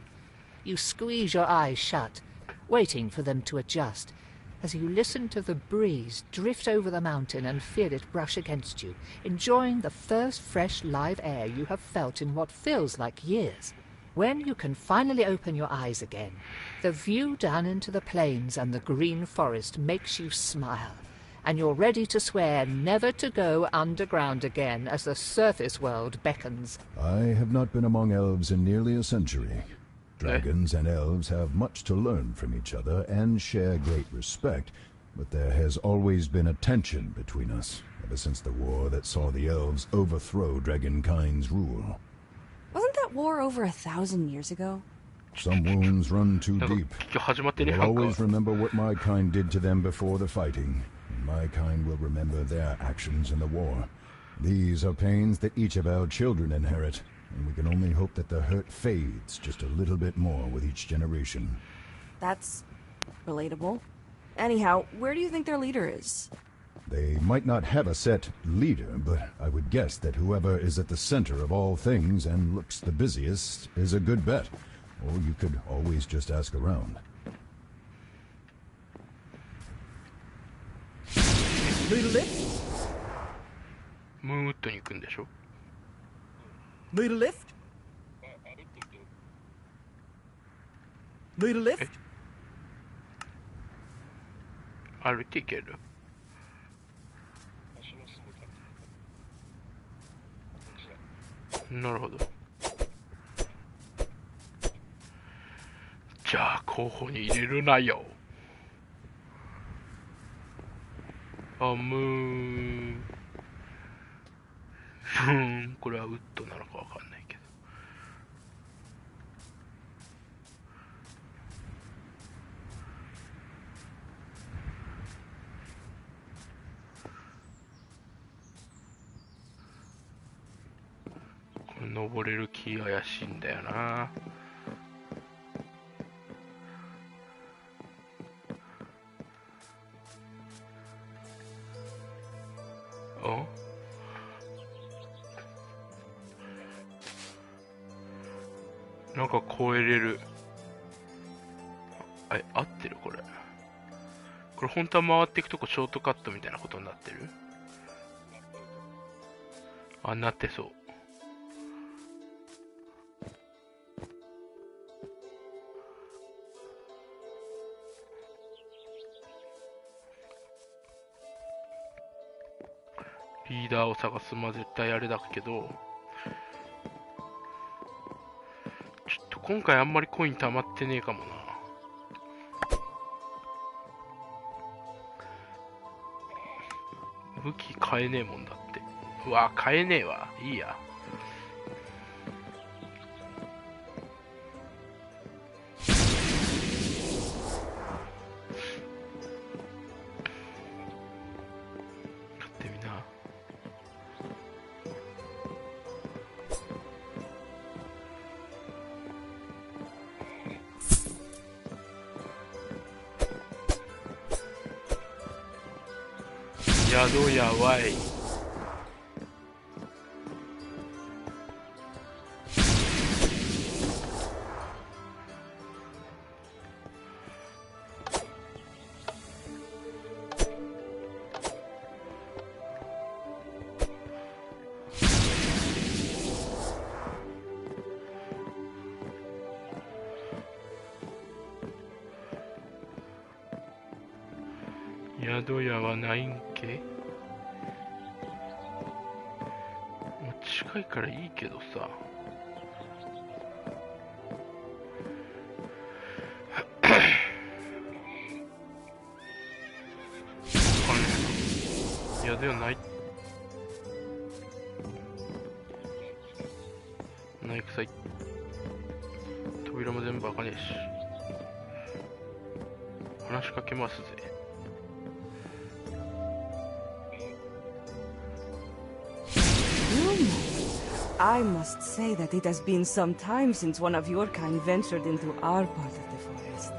You squeeze your eyes shut, waiting for them to adjust, as you listen to the breeze drift over the mountain and feel it brush against you, enjoying the first fresh live air you have felt in what feels like years. When you can finally open your eyes again, the view down into the plains and the green forest makes you smile, and you're ready to swear never to go underground again as the surface world beckons. I have not been among elves in nearly a century. Dragons and elves have much to learn from each other and share great respect, but there has always been a tension between us, ever since the war that saw the elves overthrow Dragonkind's rule. Wasn't that war over 1,000 years ago? Some wounds run too deep. I'll always remember what my kind did to them before the fighting, and my kind will remember their actions in the war. These are pains that each of our children inherit, and we can only hope that the hurt fades just a little bit more with each generation. That's relatable. Anyhow, where do you think their leader is? They might not have a set leader, but I would guess that whoever is at the center of all things and looks the busiest is a good bet. Or you could always just ask around. Need a lift? Moodに行くんでしょ? Need a lift? Need a lift? 歩いていける? なるほど。じゃあ候補に入れるなよ。これはウッドなのかわかんないけど。これ登れる気怪しいんだよな。なんか越えれる。合ってるこれ。これ本当は回っていくとこショートカットみたいなことになってる？なってそう。リーダーを探す、まあ絶対あれだけど、ちょっと今回あんまりコイン溜まってねえかもな。武器買えねえもんだって。うわ、買えねえわ。いいや。宿やわい。宿屋はないんけ？近いからいいけどさ。宿屋ない。ないくさい。扉も全部開かねえし。話しかけますぜ。I must say that it has been some time since one of your kind ventured into our part of the forest.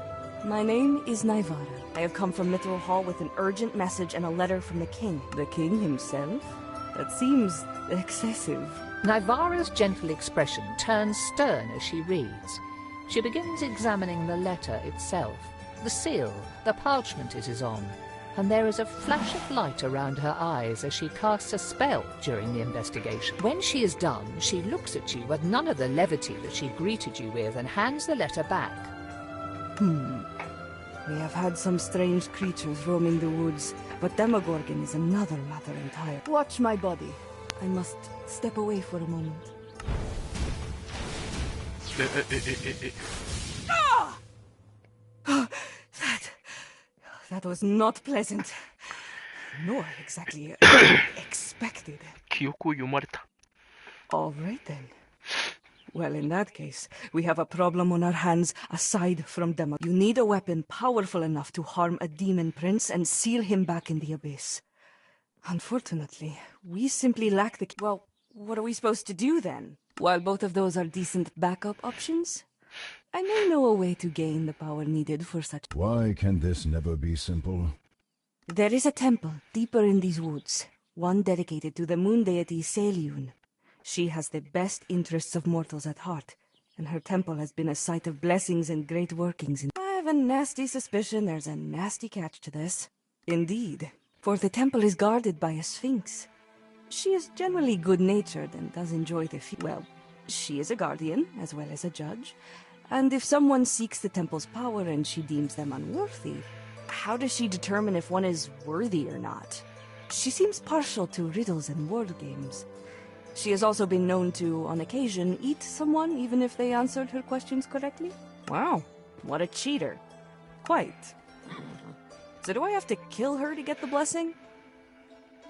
My name is Naivara. I have come from Mithril Hall with an urgent message and a letter from the king. The king himself? That seems excessive. Naivara's gentle expression turns stern as she reads. She begins examining the letter itself, the seal, the parchment it is on, and there is a flash of light around her eyes as she casts a spell during the investigation. When she is done, she looks at you with none of the levity that she greeted you with and hands the letter back. We have had some strange creatures roaming the woods, but Demogorgon is another matter entirely. Watch my body. I must step away for a moment. that was not pleasant. Nor exactly expected. 記憶を読まれた。 All right then. Well, in that case, we have a problem on our hands aside from demo. You need a weapon powerful enough to harm a demon prince and seal him back in the abyss. Unfortunately, we simply lack the... Well, what are we supposed to do then? While both of those are decent backup options, I may know a way to gain the power needed for such... Why can this never be simple? There is a temple deeper in these woods, one dedicated to the moon deity Selyun. She has the best interests of mortals at heart, and her temple has been a site of blessings and great workings. I have a nasty suspicion there's a nasty catch to this. Indeed, for the temple is guarded by a sphinx. She is generally good-natured and does enjoy the well, she is a guardian as well as a judge, and if someone seeks the temple's power and she deems them unworthy, how does she determine if one is worthy or not? She seems partial to riddles and word games. She has also been known to, on occasion, eat someone even if they answered her questions correctly. Wow, what a cheater. Quite. So do I have to kill her to get the blessing?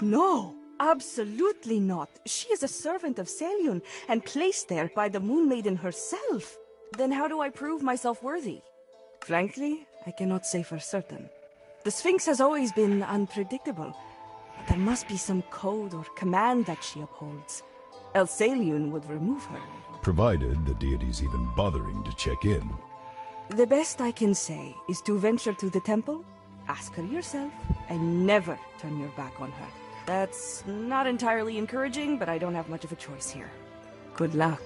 No, absolutely not. She is a servant of Selyun and placed there by the Moon Maiden herself. Then how do I prove myself worthy? Frankly, I cannot say for certain. The Sphinx has always been unpredictable. But there must be some code or command that she upholds. Else Selyun would remove her. Provided the deity's even bothering to check in. The best I can say is to venture to the temple, ask her yourself, and never turn your back on her. That's not entirely encouraging, but I don't have much of a choice here. Good luck.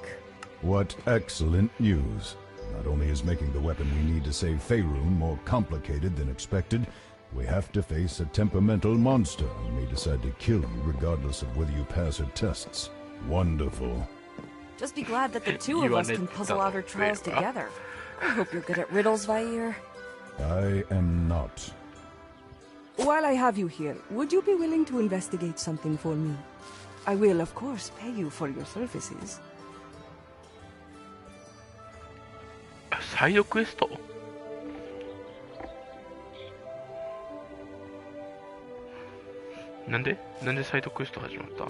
What excellent news. Not only is making the weapon we need to save Faerun more complicated than expected, we have to face a temperamental monster and may decide to kill you regardless of whether you pass her tests. Wonderful. Just be glad that the two of us can puzzle out our trials together. I hope you're good at riddles, Vair. I am not. While I have you here, would you be willing to investigate something for me? I will, of course, pay you for your services. サイドクエスト？なんでサイドクエスト始まった？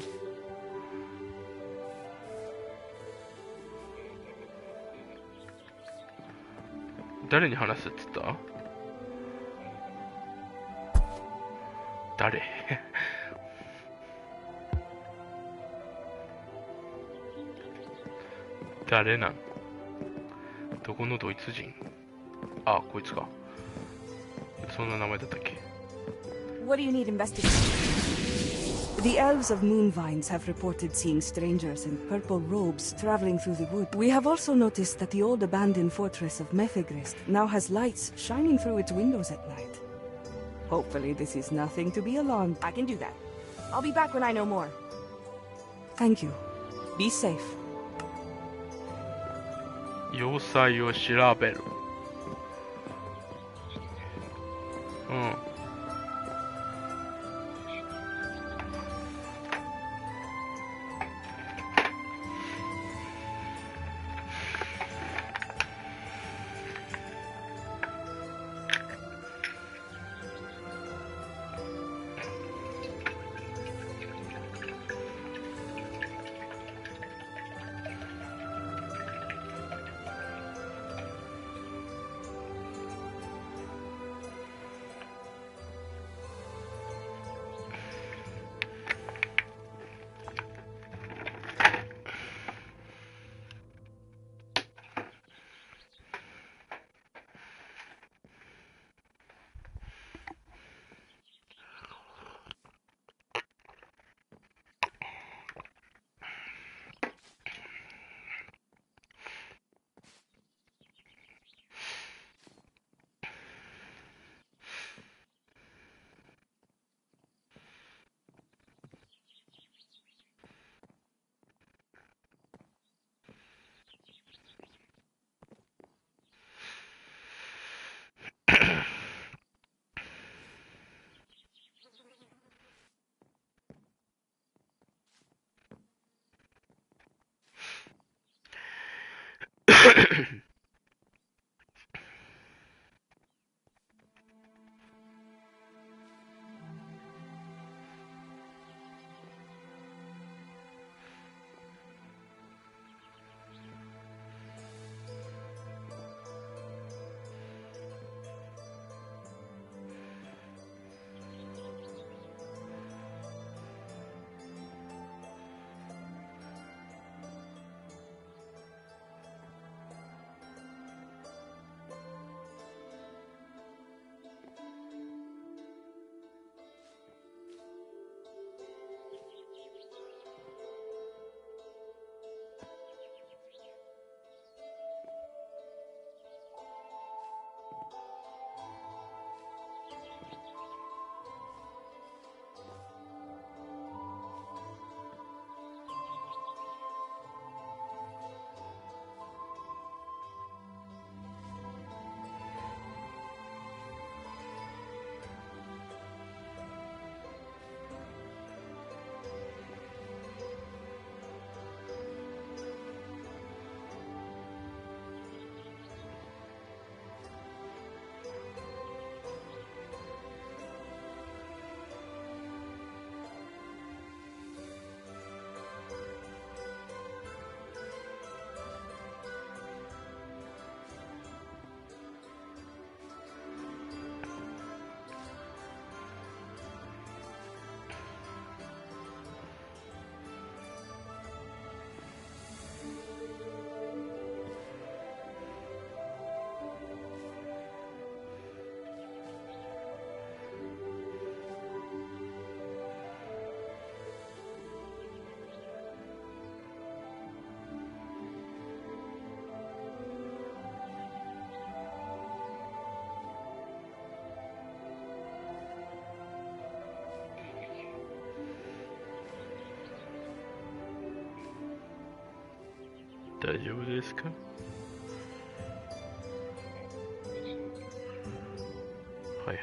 誰に話すって言った？誰？誰なん？どこのドイツ人？あ、こいつか。そんな名前だったっけ？ What do you need investigating? The elves of Moonvines have reported seeing strangers in purple robes traveling through the wood. We have also noticed that the old abandoned fortress of Mephigrist now has lights shining through its windows at night. Hopefully this is nothing to be alarmed. I can do that. I'll be back when I know more. Thank you. Be safe. 要塞を調べる。うん。大丈夫ですか？はいはいはい。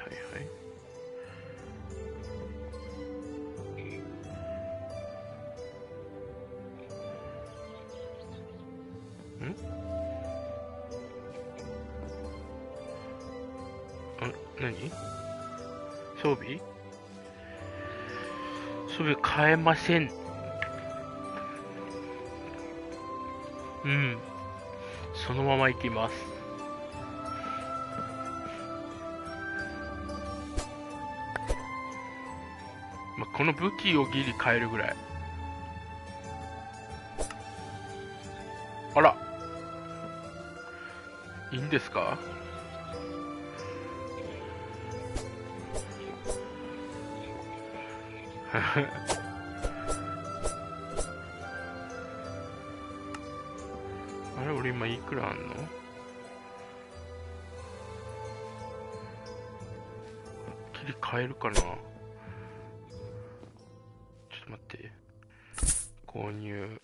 何？装備変えません。うん。そのまま行きます。まあ、この武器をギリ変えるぐらい。あら。いいんですか？あれ、俺今いくらあんの？切り替えるかな？ちょっと待って。購入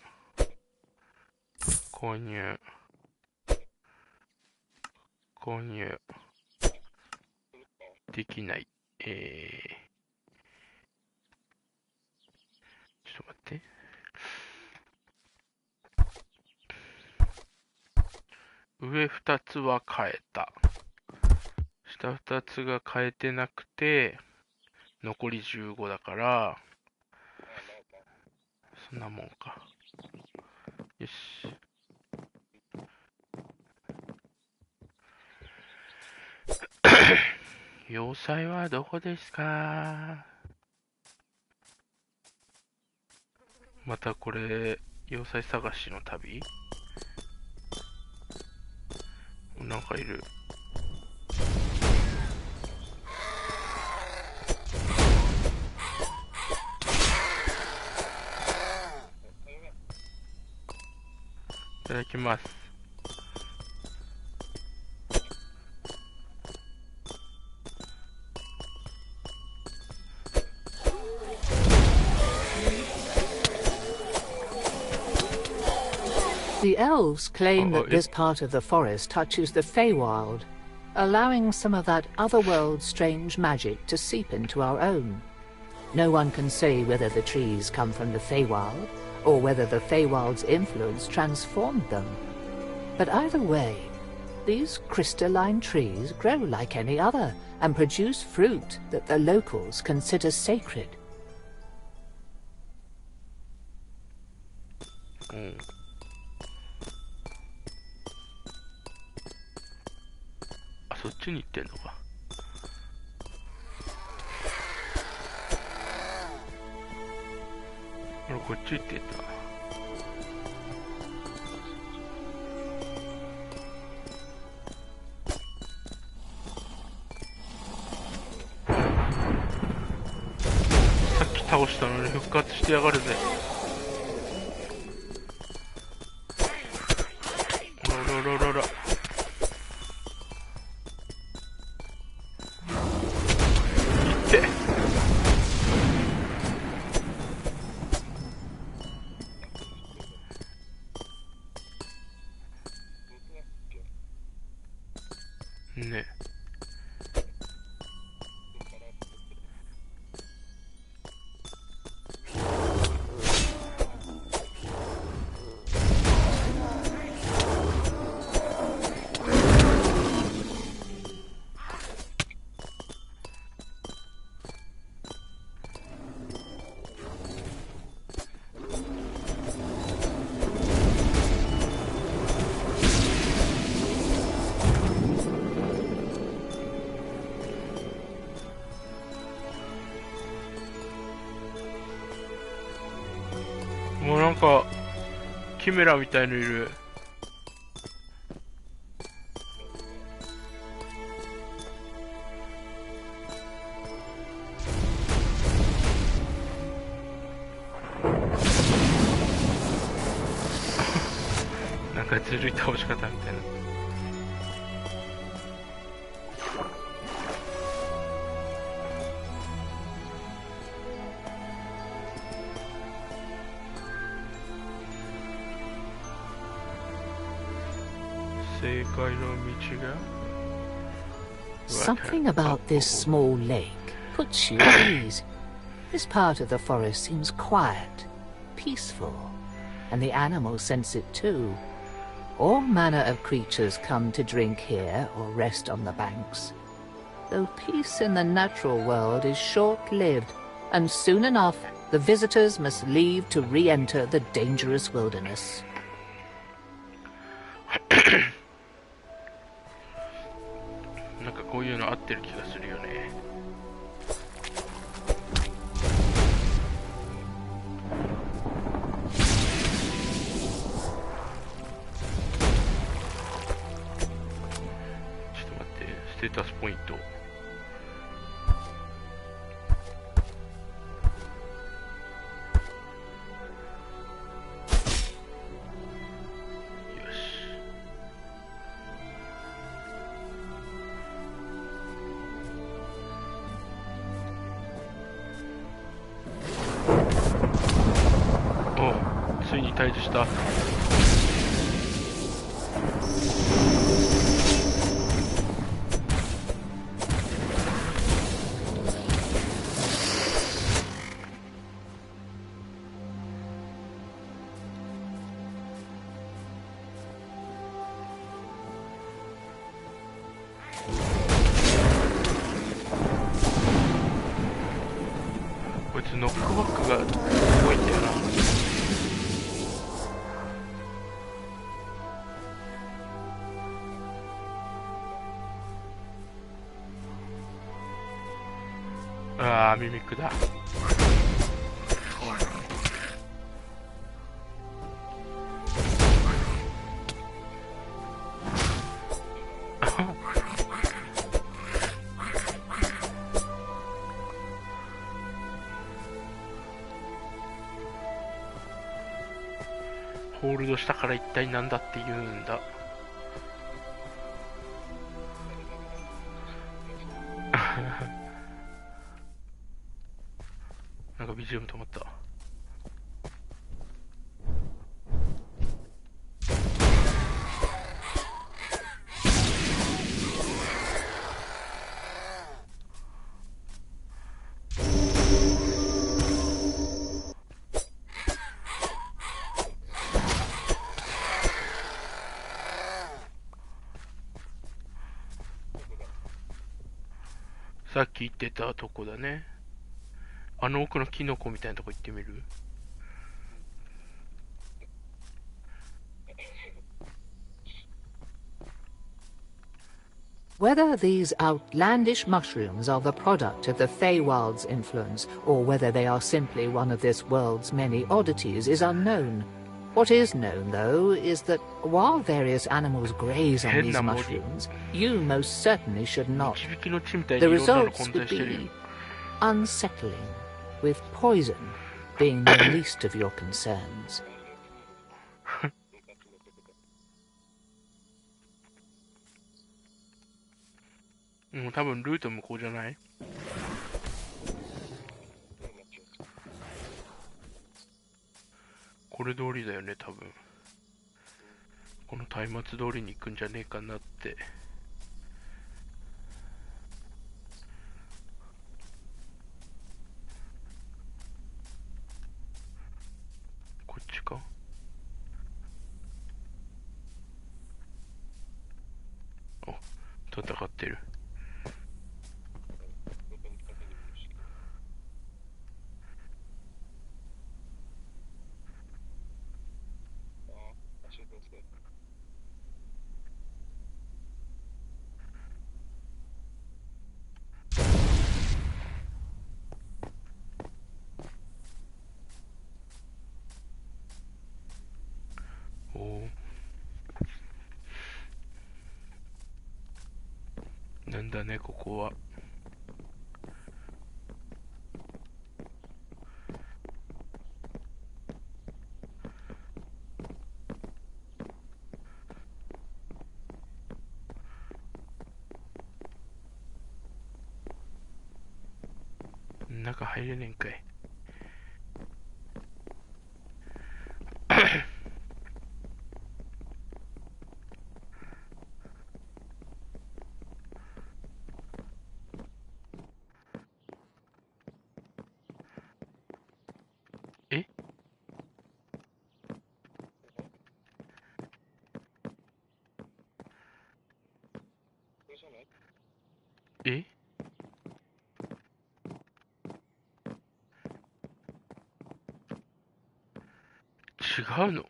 できない。ちょっと待って。上2つは変えた。下2つが変えてなくて、残り15だから、そんなもんか。よし。要塞はどこですか？またこれ、要塞探しの旅？なんかいる。いただきます。The elves claim that this part of the forest touches the Feywild, allowing some of that otherworld strange magic to seep into our own. No one can say whether the trees come from the Feywild, or whether the Feywild's influence transformed them. But either way, these crystalline trees grow like any other, and produce fruit that the locals consider sacred. そっちに行ってんのか。俺こっち行ってた。さっき倒したのに復活してやがるぜ。おららららら。ね。もうなんかキメラみたいのいる。なんかずるい倒し方みたいな。Something about this small lake puts you at ease. This part of the forest seems quiet, peaceful, and the animals sense it too. All manner of creatures come to drink here or rest on the banks. Though peace in the natural world is short-lived, and soon enough the visitors must leave to re-enter the dangerous wilderness. なんかこういうの合ってる気がするよね。ちょっと待って、ステータスポイント。ついに退治した。こいつノックバックがすごいんだよな。ああ、ミミックだ。ホールドしたから一体何だって言うんだ。なんか BGM 止まった。さっき言ってたとこだね。あの奥のキノコみたいなとこ行ってみる？ Whether these outlandish mushrooms are the product of the Feywild's influence, or whether they are simply one of this world's many oddities, is unknown. What is known, though, is that while various animals graze on these mushrooms, you most certainly should not. The results would be unsettling, with poison being the least of your concerns. 多分ルート向こうじゃない？これ通りだよね、多分。この松明通りに行くんじゃねえかなって。こっちか？お、戦ってる。なんだね、ここは。中入れねえんかい。違うの？ち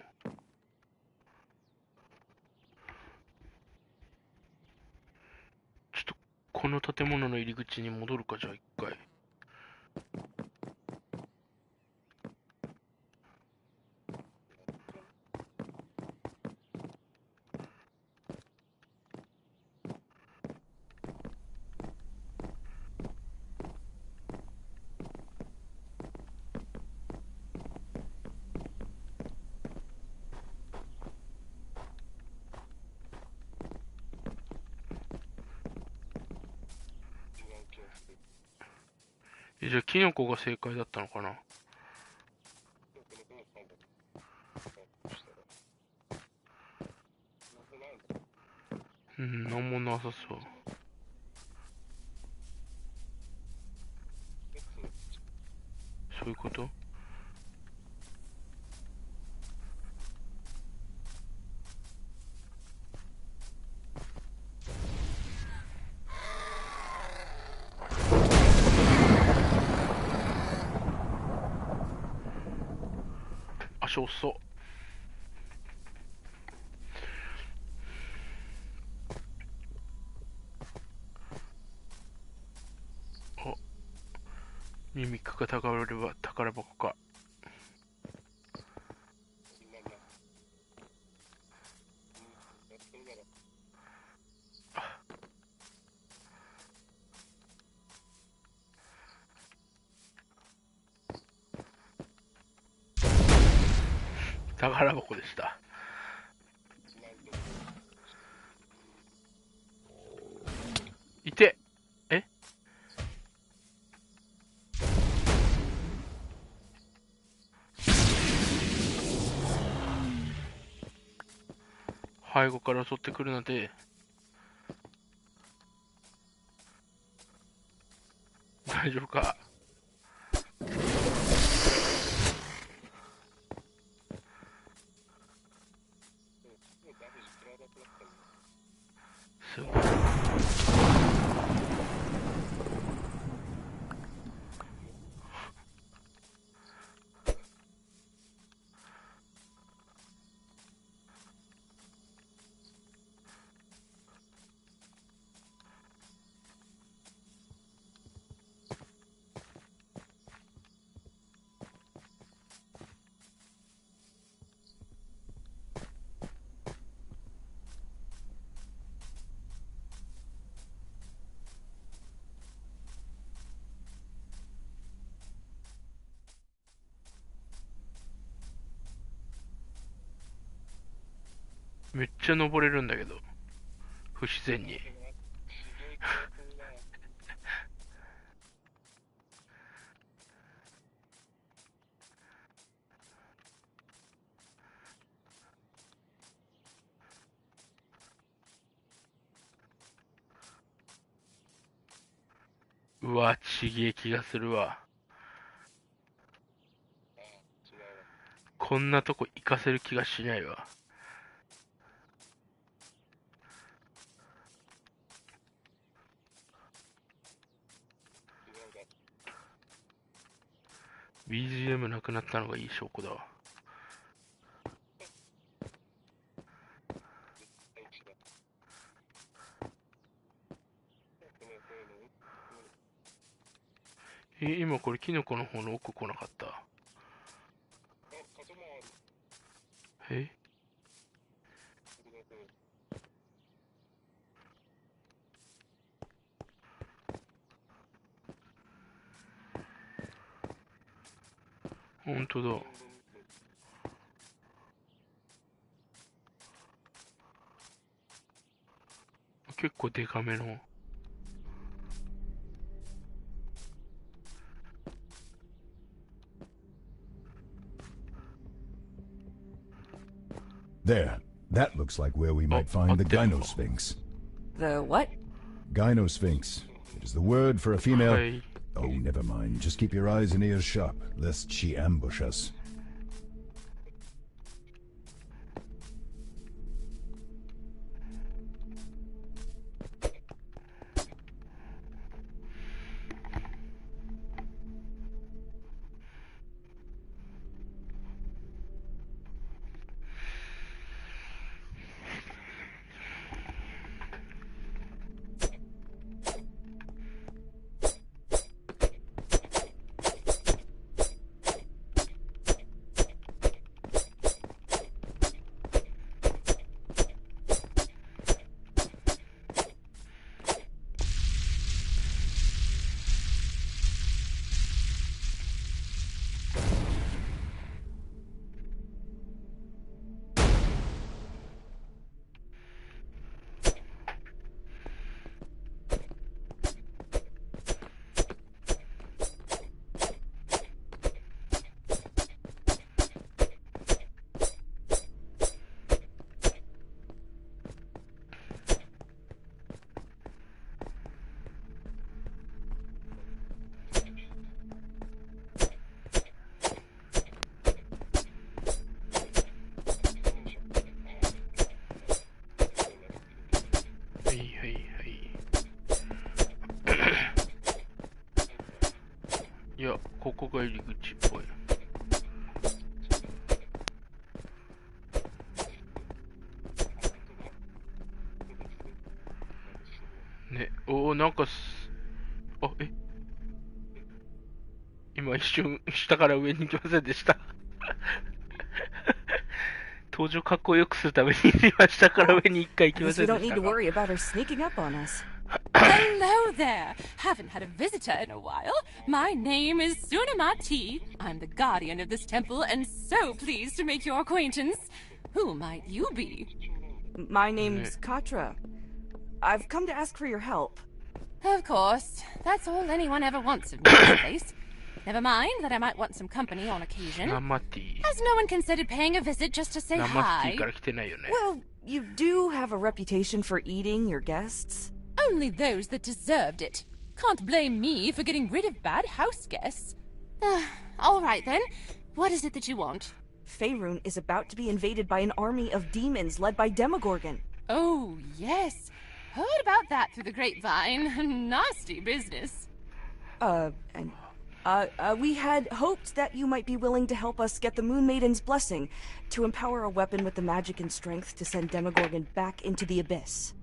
ょっとこの建物の入り口に戻るか、じゃあ一回。じゃあキノコが正解だったのかな。うん、なんもなさそう。そういうこと？足遅そう。お、ミミックが宝箱か。宝箱でした。いて、え？背後から襲ってくるなんて。大丈夫か？すごい。めっちゃ登れるんだけど、不自然に。うわ、ちげえ気がするわ。こんなとこ行かせる気がしないわ。BGM なくなったのがいい証拠だわ。今これキノコの方の奥来なかった？え？ほんとだ。結構デカめの。There. That looks like where we might find the Gynosphinx. The what? Gynosphinx. It is the word for a female... Oh, never mind. Just keep your eyes and ears sharp, lest she ambush us. いや、ここが入り口っぽい。ね、おお、なんかあ、今一瞬下から上に行きませんでした。登場かっこよくするために今下から上に一回行きませんでしたが。Hello there! Haven't had a visitor in a while. My name is Sunamati. I'm the guardian of this temple and so pleased to make your acquaintance. Who might you be? My name's Katra. I've come to ask for your help. Of course. That's all anyone ever wants of me in this place. Never mind that I might want some company on occasion. Has no one considered paying a visit just to say hi? Well, you do have a reputation for eating your guests. Only those that deserved it. Can't blame me for getting rid of bad house guests. All right then. What is it that you want? Faerun is about to be invaded by an army of demons led by Demogorgon. Oh, yes. Heard about that through the grapevine. Nasty business. We had hoped that you might be willing to help us get the Moon Maiden's blessing to empower a weapon with the magic and strength to send Demogorgon back into the abyss.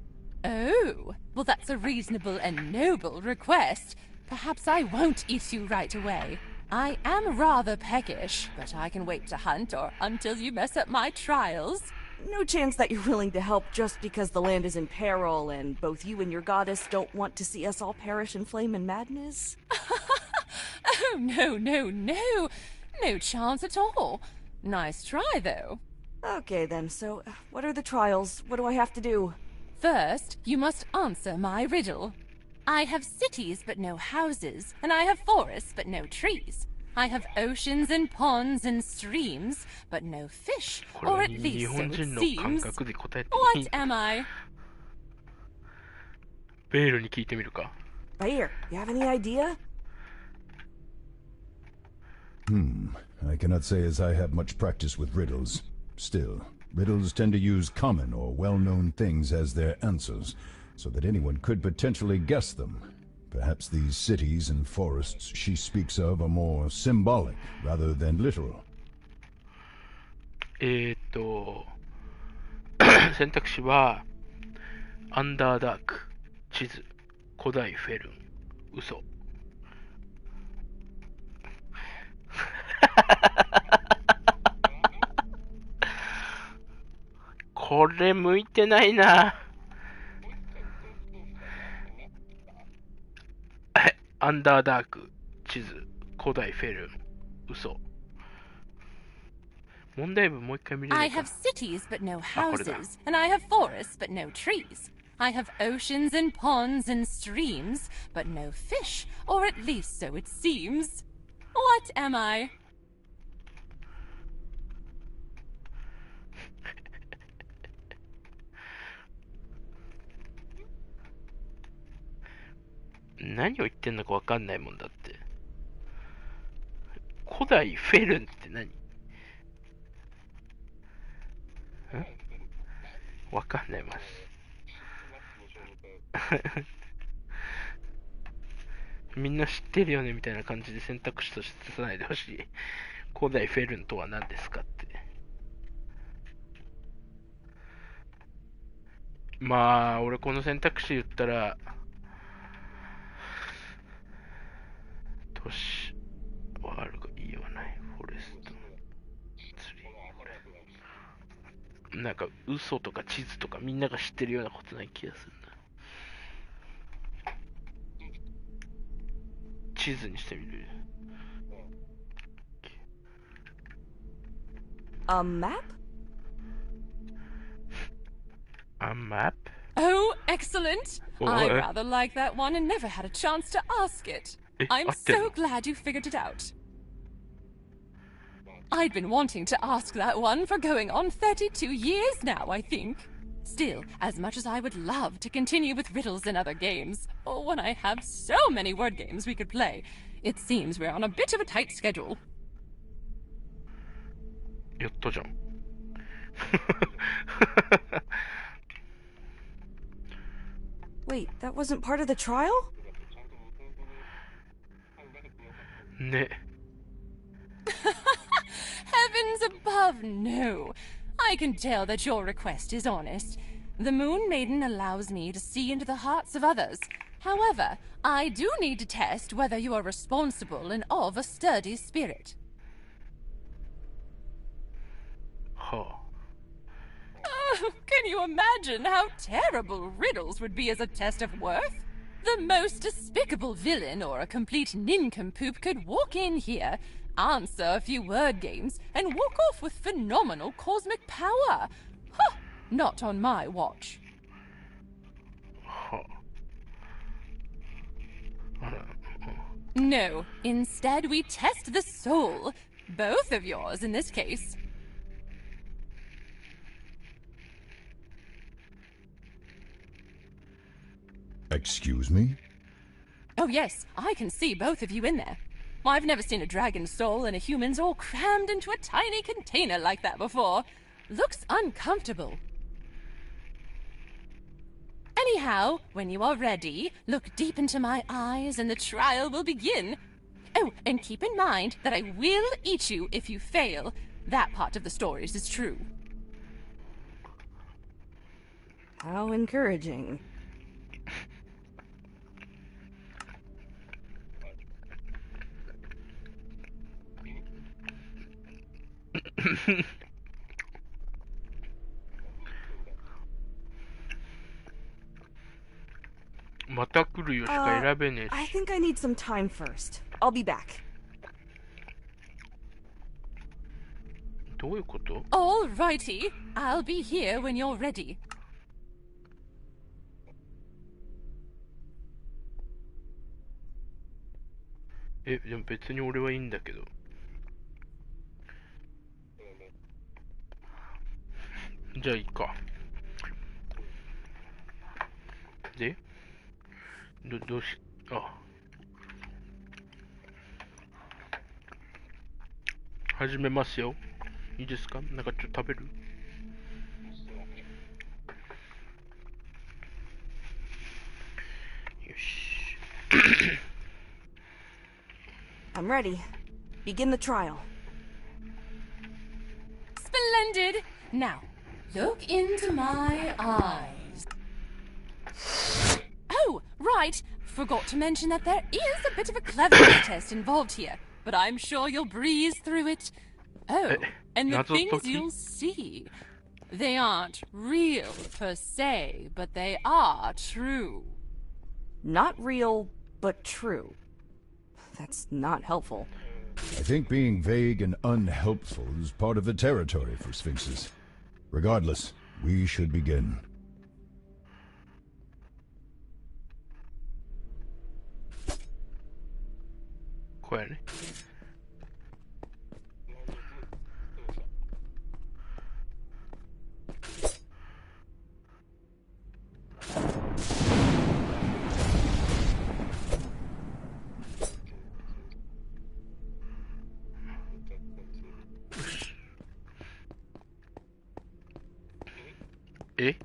Oh, well that's a reasonable and noble request. Perhaps I won't eat you right away. I am rather peckish, but I can wait to hunt or until you mess up my trials. No chance that you're willing to help just because the land is in peril and both you and your goddess don't want to see us all perish in flame and madness? Oh, no. No chance at all. Nice try, though. Okay, then. So, what are the trials? What do I have to do? First, you must answer my riddle. I have cities but no houses, and I have forests but no trees. I have oceans and ponds and streams, but no fish, or at least so it seems. What am I? Bear に聞いてみるか。Bear, you have any idea? I cannot say as I have much practice with riddles. Still, riddles tend to use common or well-known things as their answers, so that anyone could potentially guess them. Perhaps these cities and forests she speaks of are more symbolic rather than literal. 選択肢はアンダーダーク、地図、古代フェルン、嘘。これ向いてないな。アンダーダーク、地図、古代フェルン、嘘。問題文もう一回見れるか。I have cities but no houses, and I have forests but no trees. I have oceans and ponds and streams, but no fish, or at least so it seems. What am I? 何を言ってんのかわかんないもんだって。古代フェルンって何？わかんないます。みんな知ってるよねみたいな感じで選択肢として出さないでほしい。古代フェルンとは何ですかって。まあ、俺この選択肢言ったら、都市、ワールド、言わない、フォレスト、ツリー、なんか嘘とか地図とかみんなが知ってるようなことない気がするな。地図にしてみる。A map? A map? Oh, excellent! I rather like that one and never had a chance to ask it. I'm so glad you figured it out. I'd been wanting to ask that one for going on 32 years now, I think. Still, as much as I would love to continue with riddles and other games, or when I have so many word games we could play, it seems we're on a bit of a tight schedule. やったじゃん。Wait, that wasn't part of the trial? ね。 Heavens above, no. I can tell that your request is honest. The Moon Maiden allows me to see into the hearts of others. However, I do need to test whether you are responsible and of a sturdy spirit. は Oh, can you imagine how terrible riddles would be as a test of worth? The most despicable villain or a complete nincompoop could walk in here, answer a few word games, and walk off with phenomenal cosmic power. Huh, not on my watch. はあら、 No, instead we test the soul. Both of yours in this case. Excuse me? Oh yes, I can see both of you in there. I've never seen a dragon's soul and a human's all crammed into a tiny container like that before. Looks uncomfortable. Anyhow, when you are ready, look deep into my eyes and the trial will begin. Oh, and keep in mind that I will eat you if you fail. That part of the stories is true. How encouraging. I think I need some time first. I'll be back. どういうこと? Alrighty, I'll be here when you're ready. でも別に俺はいいんだけど。じゃあいいか。で、どうし、あ。始めますよ。いいですか？なんかちょっと食べる？ よし。I'm ready. Begin the trial. Splendid! Now, look into my eyes. Oh, right. Forgot to mention that there is a bit of a cleverness test involved here, but I'm sure you'll breeze through it. Oh, and the things you'll see. They aren't real per se, but they are true. Not real, but true. That's not helpful. I think being vague and unhelpful is part of the territory for Sphinxes. Regardless, we should begin. Quietly. Eh?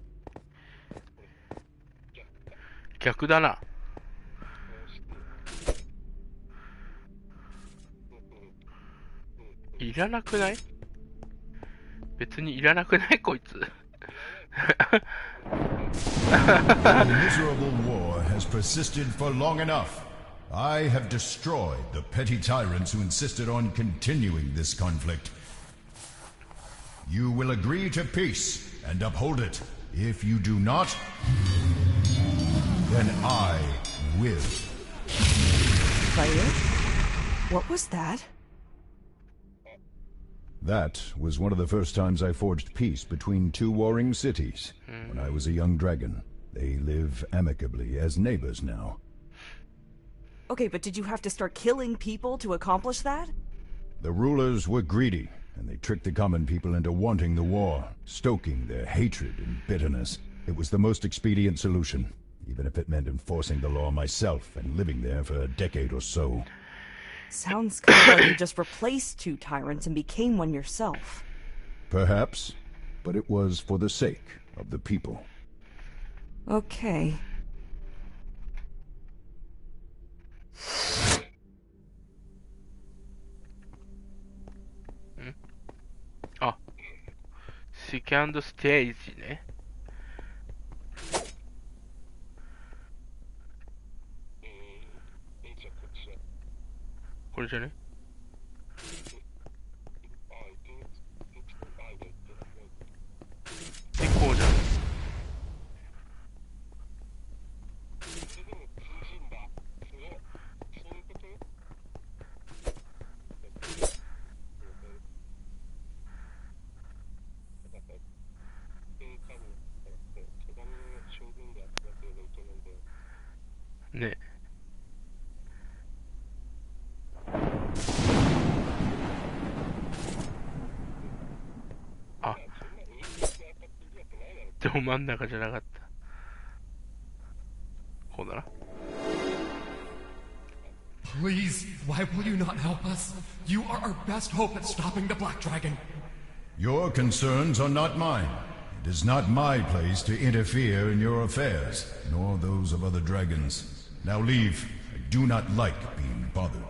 逆だな。いらなくない？別にいらなくないこいつ。The miserable war has persisted for long enough. I have destroyed the petty tyrants who insisted on continuing this conflict. You will agree to peace and uphold it. If you do not, then I will. Fire? What was that? That was one of the first times I forged peace between two warring cities. When I was a young dragon. They live amicably as neighbors now. Okay, but did you have to start killing people to accomplish that? The rulers were greedy, and they tricked the common people into wanting the war, stoking their hatred and bitterness. It was the most expedient solution, even if it meant enforcing the law myself and living there for a decade or so. Sounds kind of like you just replaced two tyrants and became one yourself. Perhaps, but it was for the sake of the people. Okay. セカンドステージね。これじゃね？で、こうじゃん。ね。あ。でも真ん中じゃなかった。こうだな。Please, why will you not help us? You are our best hope at stopping the Black Dragon. Your concerns are not mine. It is not my place to interfere in your affairs, nor those of other dragons. Now leave. I do not like being bothered.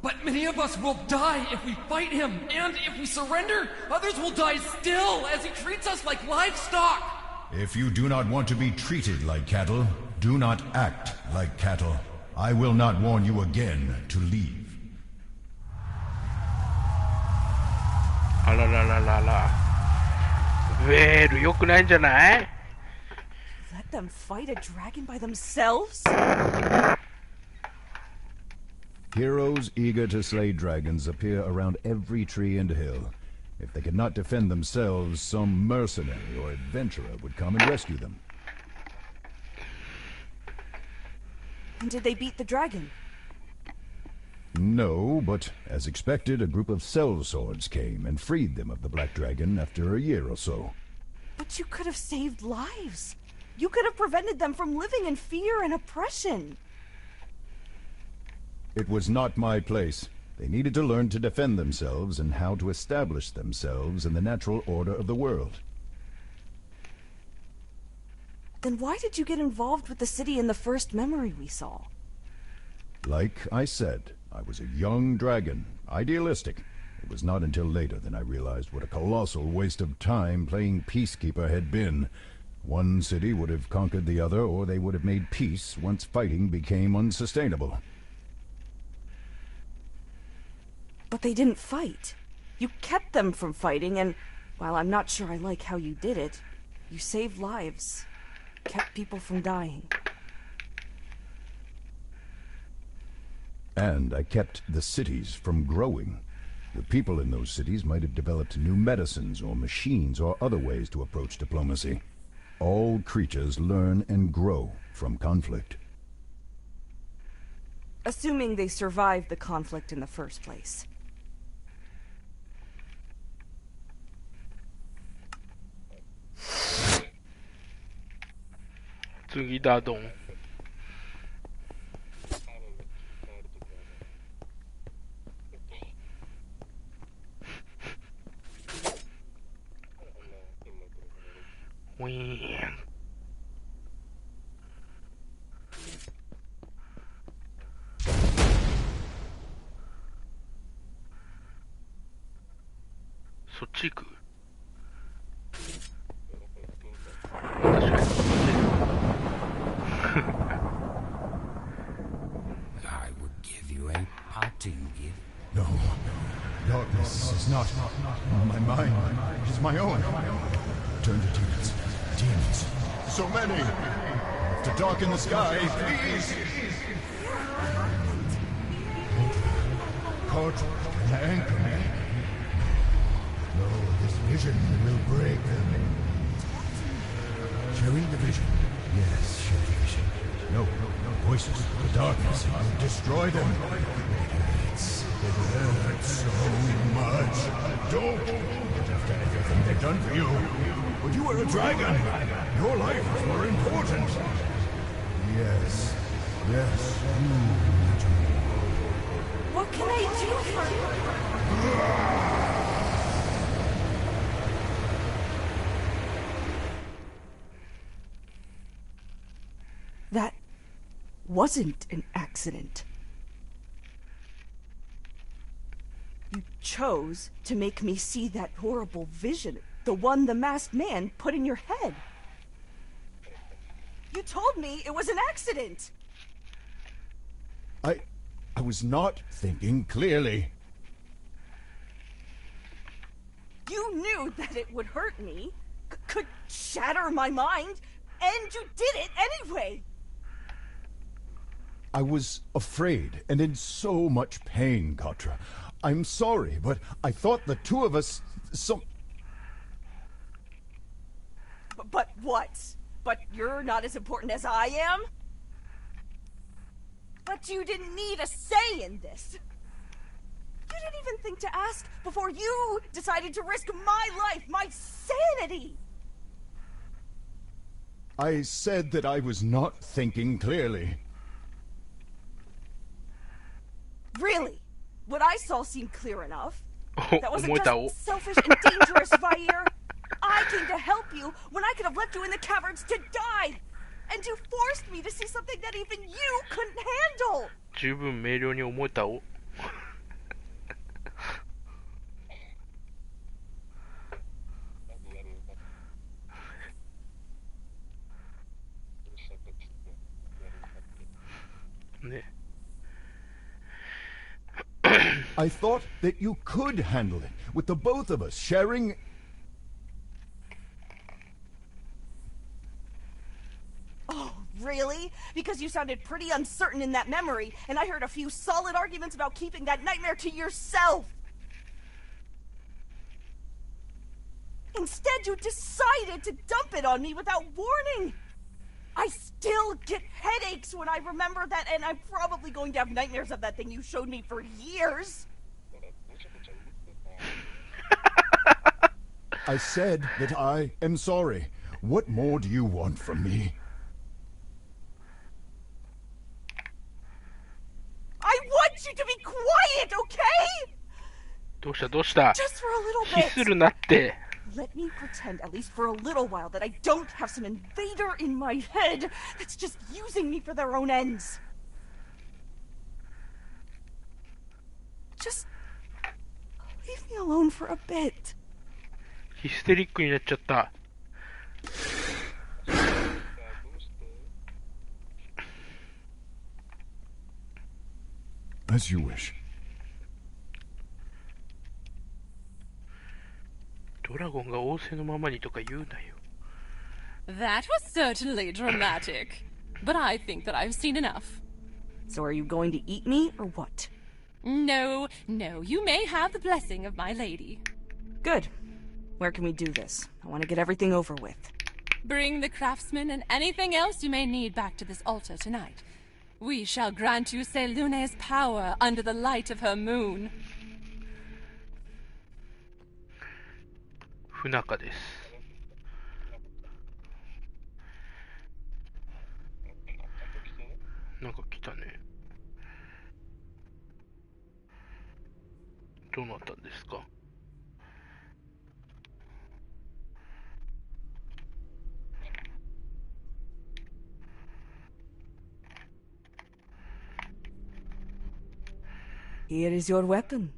But many of us will die if we fight him, and if we surrender, others will die still as he treats us like livestock. If you do not want to be treated like cattle, do not act like cattle. I will not warn you again to leave. あららららら。ウェール良くないんじゃない？ Let them fight a dragon by themselves? Heroes eager to slay dragons appear around every tree and hill. If they could not defend themselves, some mercenary or adventurer would come and rescue them. And did they beat the dragon? No, but as expected, a group of sellswords came and freed them of the Black Dragon after a year or so. But you could have saved lives. You could have prevented them from living in fear and oppression. It was not my place. They needed to learn to defend themselves and how to establish themselves in the natural order of the world. Then why did you get involved with the city in the first memory we saw? Like I said, I was a young dragon, idealistic. It was not until later that I realized what a colossal waste of time playing peacekeeper had been. One city would have conquered the other, or they would have made peace once fighting became unsustainable. But they didn't fight. You kept them from fighting, and while I'm not sure I like how you did it, you saved lives, kept people from dying. And I kept the cities from growing. The people in those cities might have developed new medicines or machines or other ways to approach diplomacy. All creatures learn and grow from conflict. Assuming they survived the conflict in the first place. 次だどん。ウィーン。そっち行く？確かに。I would give you a parting gift. No. Darkness is not my mind. It is my own. Turn to demons. Demons. So many. To darken the sky, please. Caught and anchor me. No, this vision will break them. Sharing the vision. Yes, share the vision. No voices. The darkness will destroy them. It hurts so much. Don't! After everything they've done for you. But you were a dragon. Your life was more important. Yes. Yes. What can I do for you? That wasn't an accident. You chose to make me see that horrible vision. The one the masked man put in your head. You told me it was an accident. I was not thinking clearly. You knew that it would hurt me, could shatter my mind, and you did it anyway. I was afraid and in so much pain, Katra. I'm sorry, but I thought the two of us... But what? But you're not as important as I am? But you didn't need a say in this. You didn't even think to ask before you decided to risk my life, my sanity. I said that I was not thinking clearly. Really? What I saw seemed clear enough. That wasn't 思えたお。 just selfish and dangerous, Vair. I came to help you when I could have left you in the caverns to die. And you forced me to see something that even you couldn't handle. 十分明瞭に思えたお。ね。I thought that you could handle it, with the both of us sharing... Oh, really? Because you sounded pretty uncertain in that memory, and I heard a few solid arguments about keeping that nightmare to yourself. Instead, you decided to dump it on me without warning. I still get headaches when I remember that, and I'm probably going to have nightmares of that thing you showed me for years. I said that I am sorry. What more do you want from me? I want you to be quiet, okay? どうしたどうした Just for a little ヒ bit. スるなって。 Let me pretend, at least for a little while, that I don't have some invader in my head that's just using me for their own ends. Just leave me alone for a bit. ヒステリックになっちゃった。As you wish. ドラゴンが仰せのままにとか言うなよ。 That was certainly dramatic. But I think that I've seen enough. So are you going to eat me, or what? No, you may have the blessing of my lady. Good. Where can we do this? I want to get everything over with. Bring the craftsman and anything else you may need back to this altar tonight. We shall grant you Selune's power under the light of her moon. 不仲です。なんか来たね。どうなったんですか？ Here is your weapon.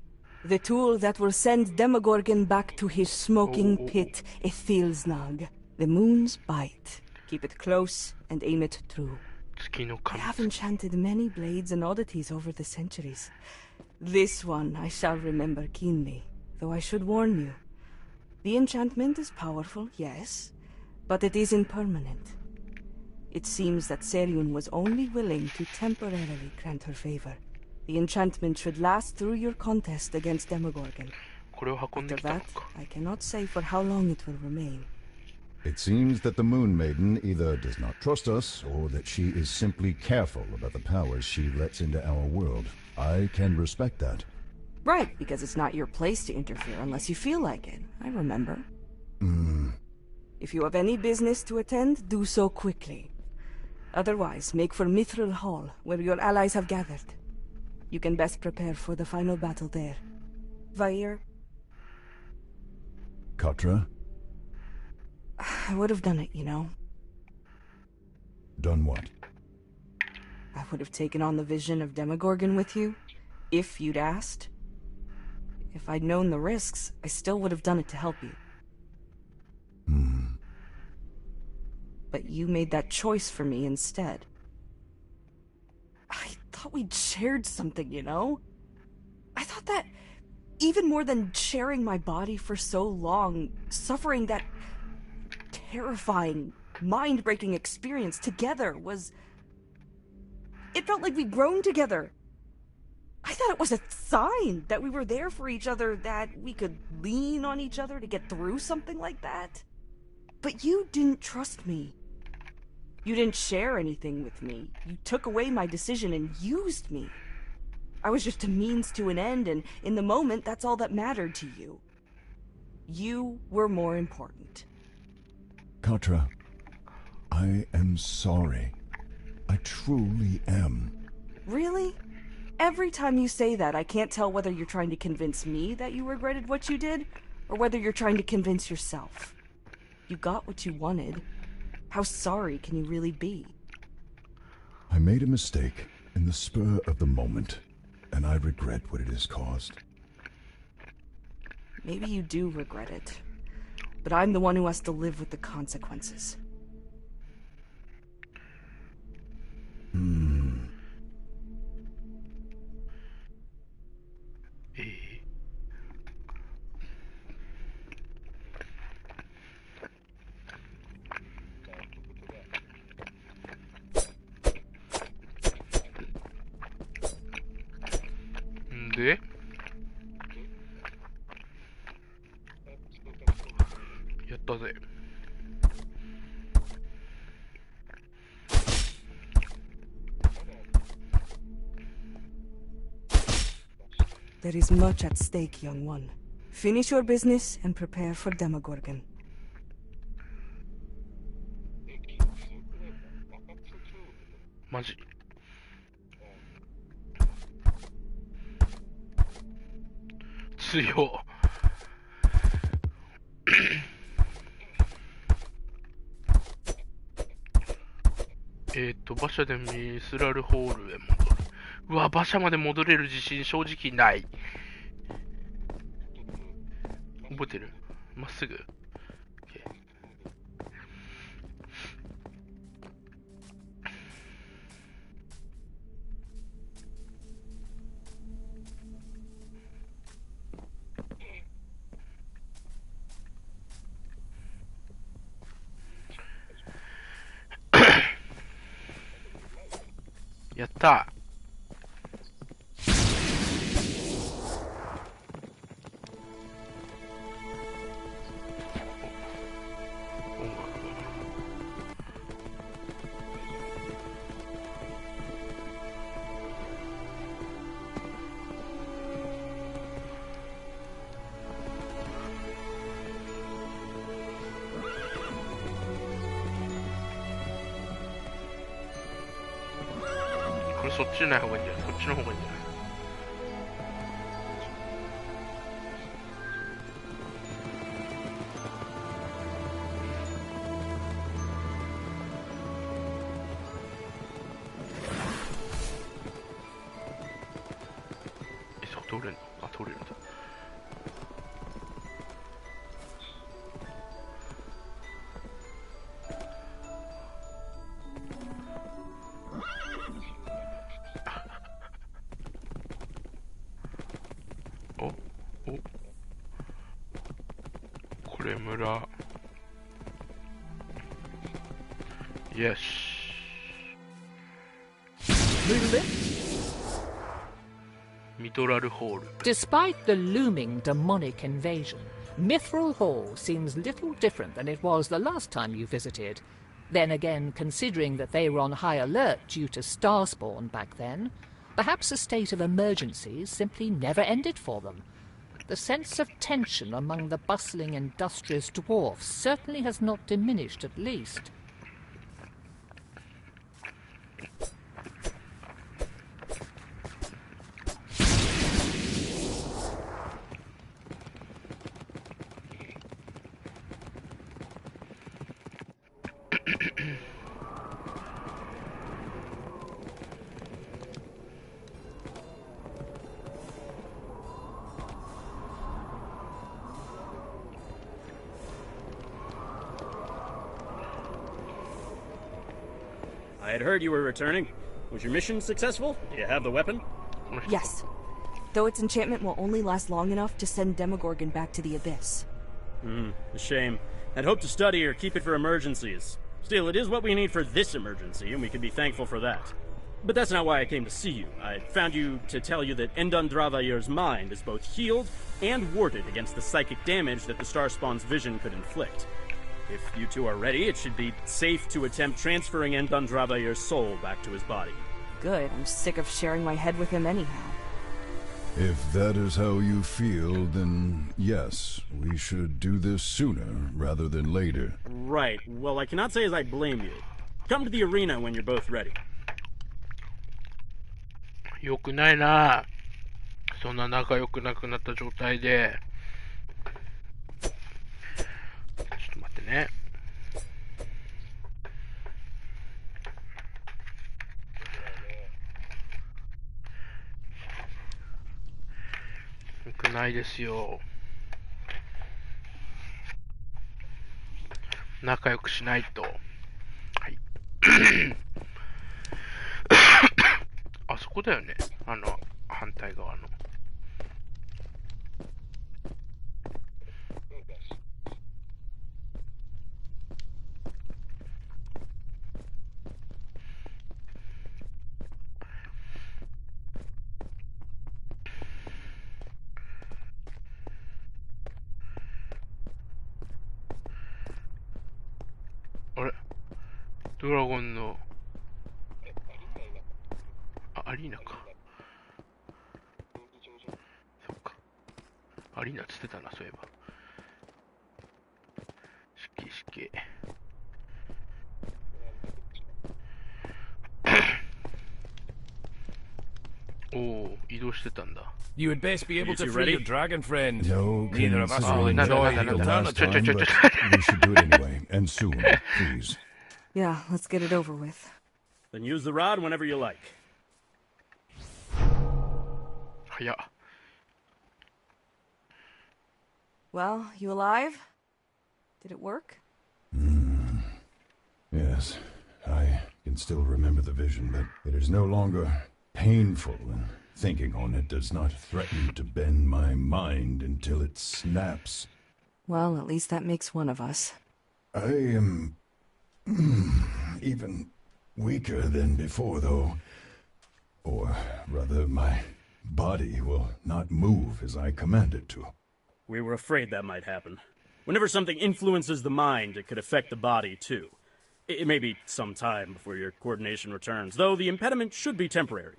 The tool that will send Demogorgon back to his smoking pit, Ethilsnag. The moon's bite. Keep it close and aim it true. I have enchanted many blades and oddities over the centuries. This one I shall remember keenly, though I should warn you. The enchantment is powerful, yes, but it is impermanent. It seems that Serion was only willing to temporarily grant her favor. The enchantment should last through your contest against Demogorgon. After that, I cannot say for how long it will remain. It seems that the Moon Maiden either does not trust us, or that she is simply careful about the powers she lets into our world. I can respect that. Right, because it's not your place to interfere unless you feel like it. I remember. If you have any business to attend, do so quickly. Otherwise, make for Mithril Hall, where your allies have gathered. You can best prepare for the final battle there. Vair? Katra? I would have done it, you know. Done what? I would have taken on the vision of Demogorgon with you, if you'd asked. If I'd known the risks, I still would have done it to help you. but you made that choice for me instead. I thought we'd shared something, you know? I thought that even more than sharing my body for so long, suffering that terrifying, mind-breaking experience together was... It felt like we'd grown together. I thought it was a sign that we were there for each other, that we could lean on each other to get through something like that. But you didn't trust me. You didn't share anything with me. You took away my decision and used me. I was just a means to an end, and in the moment, that's all that mattered to you. You were more important. Katra, I am sorry. I truly am. Really? Every time you say that, I can't tell whether you're trying to convince me that you regretted what you did, or whether you're trying to convince yourself. You got what you wanted. How sorry can you really be? I made a mistake in the spur of the moment, and I regret what it has caused. Maybe you do regret it, but I'm the one who has to live with the consequences.でやったぜ。There is much at stake, young one. Finish your business and prepare for Demogorgon. Maji. Tsuyo. 馬車でミスラルホールへ戻る。うわ、馬車まで戻れる自信正直ない。覚えてる？まっすぐ。やったこれそっちじゃない方がいいんじゃない？こっちの方がいいんじゃない？そこ通れんの？あ、通れるんだ。これ村。よし。ミドラルホール。 Despite the looming demonic invasion, Mithril Hall seems little different than it was the last time you visited. Then again, considering that they were on high alert due to Starspawn back then, perhaps a state of emergency simply never ended for them. The sense of tension among the bustling, industrious dwarfs certainly has not diminished, at least. had heard you were returning. Was your mission successful? Do you have the weapon? Yes. Though its enchantment will only last long enough to send Demogorgon back to the Abyss. A shame. I'd hoped to study or keep it for emergencies. Still, it is what we need for this emergency, and we can be thankful for that. But that's not why I came to see you. I found you to tell you that Endundravayr's mind is both healed and warded against the psychic damage that the Starspawn's vision could inflict. If you two are ready, it should be safe to attempt transferring Endundravayr's soul back to his body. Good. I'm sick of sharing my head with him anyhow. If that is how you feel, then yes, we should do this sooner rather than later. Right. Well, I cannot say as I blame you. Come to the arena when you're both ready. よくないな。そんな仲良くなくなった状態で。ちょっと待ってね。よくないですよ。仲良くしないと。はい。あそこだよね。反対側の。あれ？ドラゴンのアリーナか。そっか。アリーナつってたな、そういえば。しけしけ。おお、移動してたんだ。You would best be able to free your dragon friend. No, Neither of us will considering enjoy the the last time, alternative. but we should do it anyway, and soon, please. Yeah, let's get it over with. Then use the rod whenever you like. 早っ。Well, you alive? Did it work? Yes, I can still remember the vision, but it is no longer painful, and thinking on it does not threaten to bend my mind until it snaps. Well, at least that makes one of us. I am even weaker than before, though. Or rather, my body will not move as I command it to. We were afraid that might happen. Whenever something influences the mind, it could affect the body, too. It may be some time before your coordination returns, though the impediment should be temporary.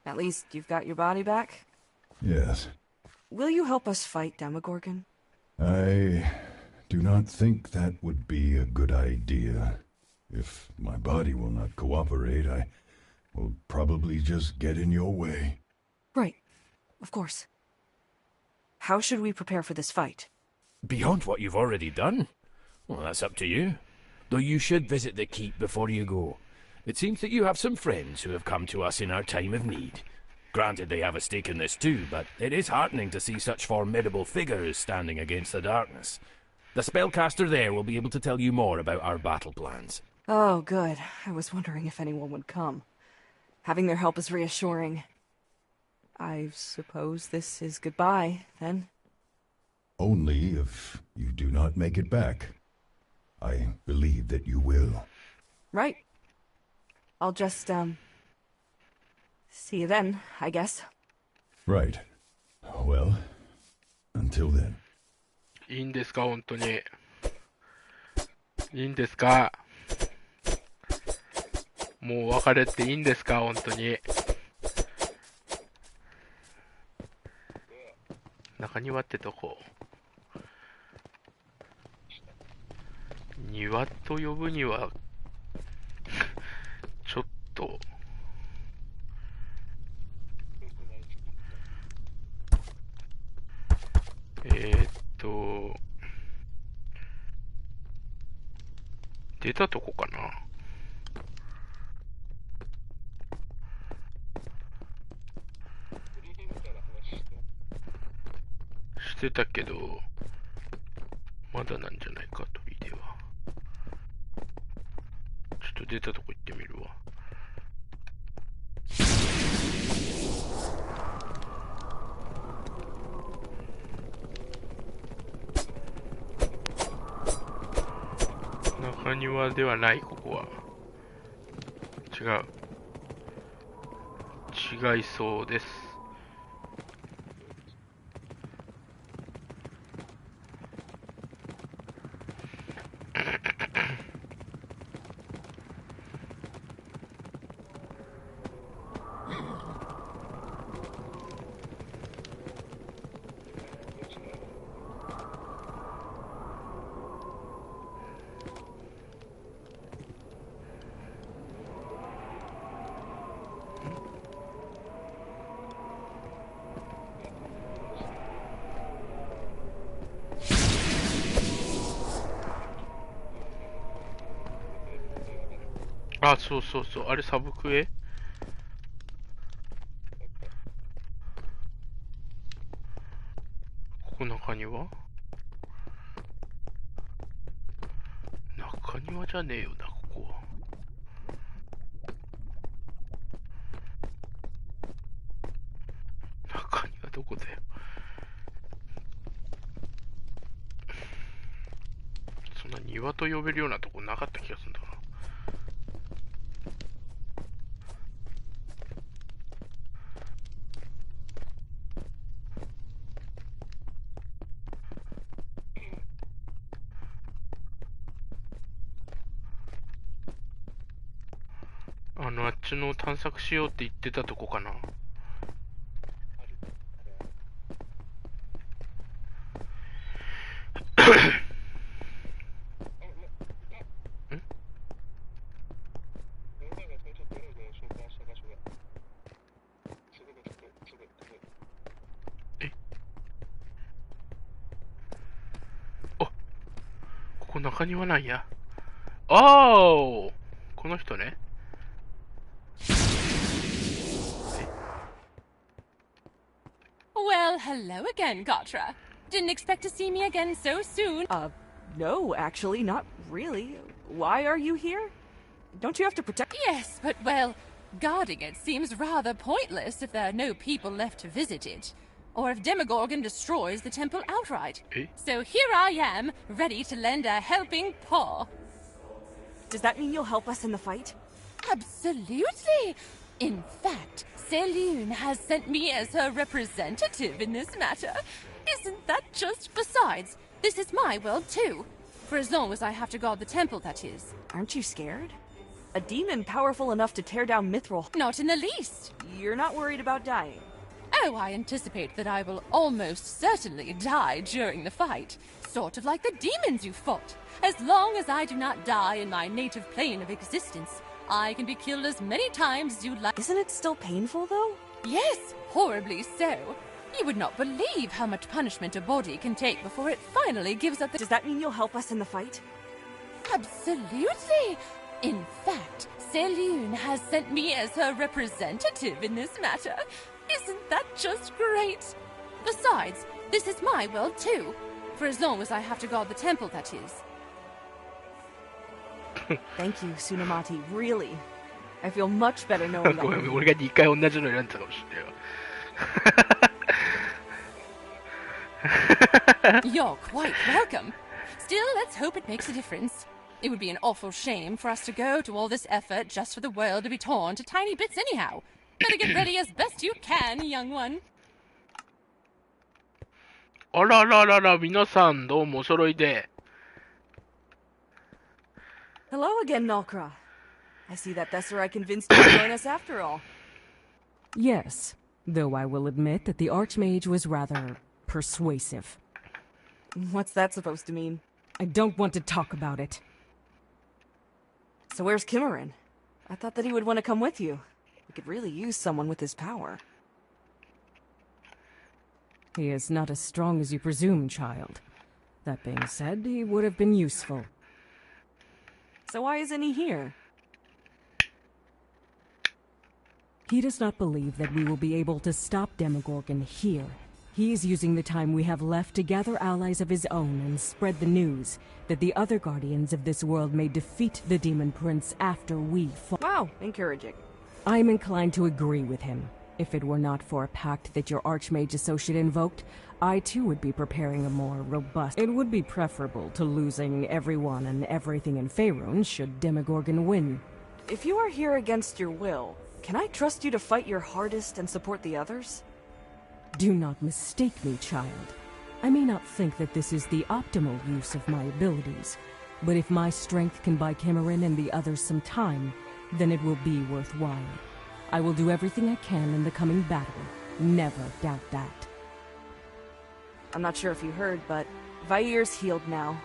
At least you've got your body back? Yes. Will you help us fight Demogorgon? I do not think that would be a good idea. If my body will not cooperate, I will probably just get in your way. Right. Of course. How should we prepare for this fight? Beyond what you've already done? Well, that's up to you. Though you should visit the keep before you go. It seems that you have some friends who have come to us in our time of need. Granted, they have a stake in this too, but it is heartening to see such formidable figures standing against the darkness. The spellcaster there will be able to tell you more about our battle plans. Oh, good. I was wondering if anyone would come. Having their help is reassuring. I suppose this is goodbye, then? Only if you do not make it back. I believe that you will. Right. I'll just, see you then, I guess. Right. Well, until then. いいんですか、本当に。いいんですか。もう別れていいんですか、本当に。中庭ってとこ。庭と呼ぶにはちょっと出たとこかな。してたけどまだなんじゃないか、砦は。ちょっとと出たとこ行ってみるわ。中庭ではない、ここは。違う。違いそうです。あ、そうそうそう。あれ、サブクエ？ここ中庭？中庭じゃねえよな、ここは。中庭どこだよ。そんな庭と呼べるようなとこなかった気がするんだな。あっちの探索しようって言ってたとこかな。ここ中庭なんや。おー、この人ね。Well, hello again, Gatra. Didn't expect to see me again so soon. No, actually, not really. Why are you here? Don't you have to protect— Yes, but, well, guarding it seems rather pointless if there are no people left to visit it. Or if Demogorgon destroys the temple outright. So here I am, ready to lend a helping paw. Does that mean you'll help us in the fight? Absolutely! In fact, Selune has sent me as her representative in this matter. Isn't that just— Besides, this is my world too. For as long as I have to guard the temple, that is. Aren't you scared? A demon powerful enough to tear down Mithril— Not in the least. You're not worried about dying? Oh, I anticipate that I will almost certainly die during the fight. Sort of like the demons you fought. As long as I do not die in my native plane of existence, I can be killed as many times as you like. Isn't it still painful, though? Yes, horribly so. You would not believe how much punishment a body can take before it finally gives up the— Does that mean you'll help us in the fight? Absolutely! In fact, Selune has sent me as her representative in this matter. Isn't that just great? Besides, this is my world too. For as long as I have to guard the temple, that is. Thank you, Tsunamati, really. I feel much better knowing that. ごめん、俺が2回同じの選んでたかもしれないわ。You're quite welcome. Still, let's hope it makes a difference. It would be an awful shame for us to go to all this effort just for the world to be torn to tiny bits anyhow. Better get ready as best you can, young one. あらららら、皆さんどうもお揃いで。Hello again, Nalkra. I see that Thesserai convinced you to join us after all. Yes, though I will admit that the Archmage was rather persuasive. What's that supposed to mean? I don't want to talk about it. So where's Kimmerin? I thought that he would want to come with you. We could really use someone with his power. He is not as strong as you presume, child. That being said, he would have been useful. So why isn't he here? He does not believe that we will be able to stop Demogorgon here. He is using the time we have left to gather allies of his own and spread the news that the other guardians of this world may defeat the Demon Prince after we fall. Wow, encouraging. I'm inclined to agree with him. If it were not for a pact that your Archmage associate invoked, I too would be preparing a more robust... It would be preferable to losing everyone and everything in Faerun should Demogorgon win. If you are here against your will, can I trust you to fight your hardest and support the others? Do not mistake me, child. I may not think that this is the optimal use of my abilities, but if my strength can buy Cameron and the others some time, then it will be worthwhile. I will do everything I can in the coming battle. Never doubt that. I'm not sure if you heard, but Vair's healed now.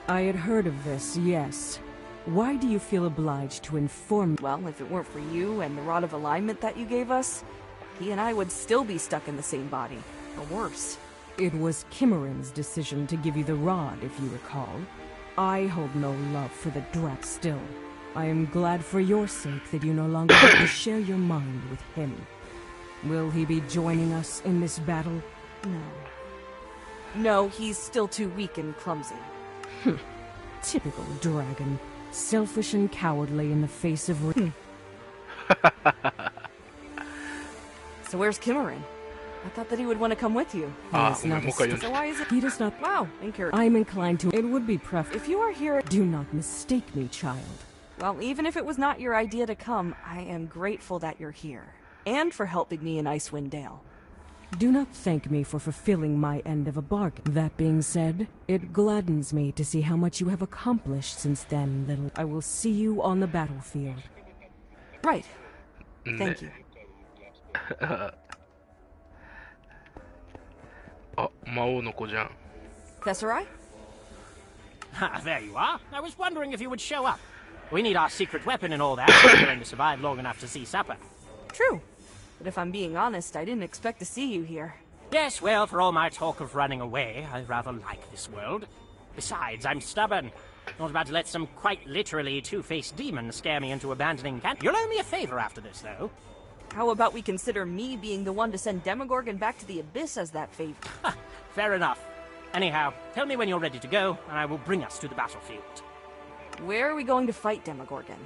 I had heard of this, yes. Why do you feel obliged to inform me? Well, if it weren't for you and the Rod of Alignment that you gave us, he and I would still be stuck in the same body, or worse. It was Kimmeren's decision to give you the rod, if you recall. I hold no love for the Drat still. I am glad for your sake that you no longer have to share your mind with him. Will he be joining us in this battle? No. No, he's still too weak and clumsy. Typical dragon. Selfish and cowardly in the face of... So where's Kimmerin? I thought that he would want to come with you. So why is it... He does not... Wow, encouraging. I'm inclined to... It would be If you are here... Do not mistake me, child. Well, even if it was not your idea to come, I am grateful that you're here. And for helping me in Icewind Dale. Do not thank me for fulfilling my end of a bargain. That being said, it gladdens me to see how much you have accomplished since then, little. I will see you on the battlefield. Right. Thank you. Tesserai? Ah, there you are. I was wondering if you would show up. We need our secret weapon and all that, so we're going to survive long enough to see supper. True. But if I'm being honest, I didn't expect to see you here. Yes, well, for all my talk of running away, I rather like this world. Besides, I'm stubborn. Not about to let some quite literally two-faced demon scare me into abandoning camp. You'll owe me a favor after this, though. How about we consider me being the one to send Demogorgon back to the Abyss as that favor? Fair enough. Anyhow, tell me when you're ready to go, and I will bring us to the battlefield. Where are we going to fight Demogorgon?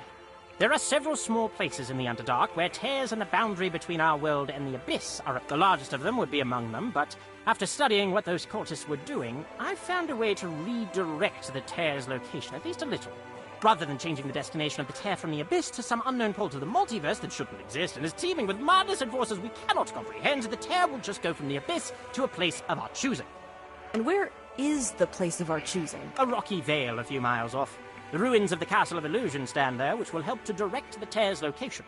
There are several small places in the Underdark where tears in the boundary between our world and the Abyss are... The largest of them would be among them, but after studying what those cultists were doing, I found a way to redirect the tear's location, at least a little. Rather than changing the destination of the tear from the Abyss to some unknown pole to the multiverse that shouldn't exist and is teeming with madness and forces we cannot comprehend, the tear will just go from the Abyss to a place of our choosing. And where is the place of our choosing? A rocky vale a few miles off. The ruins of the Castle of Illusion stand there, which will help to direct the tear's location.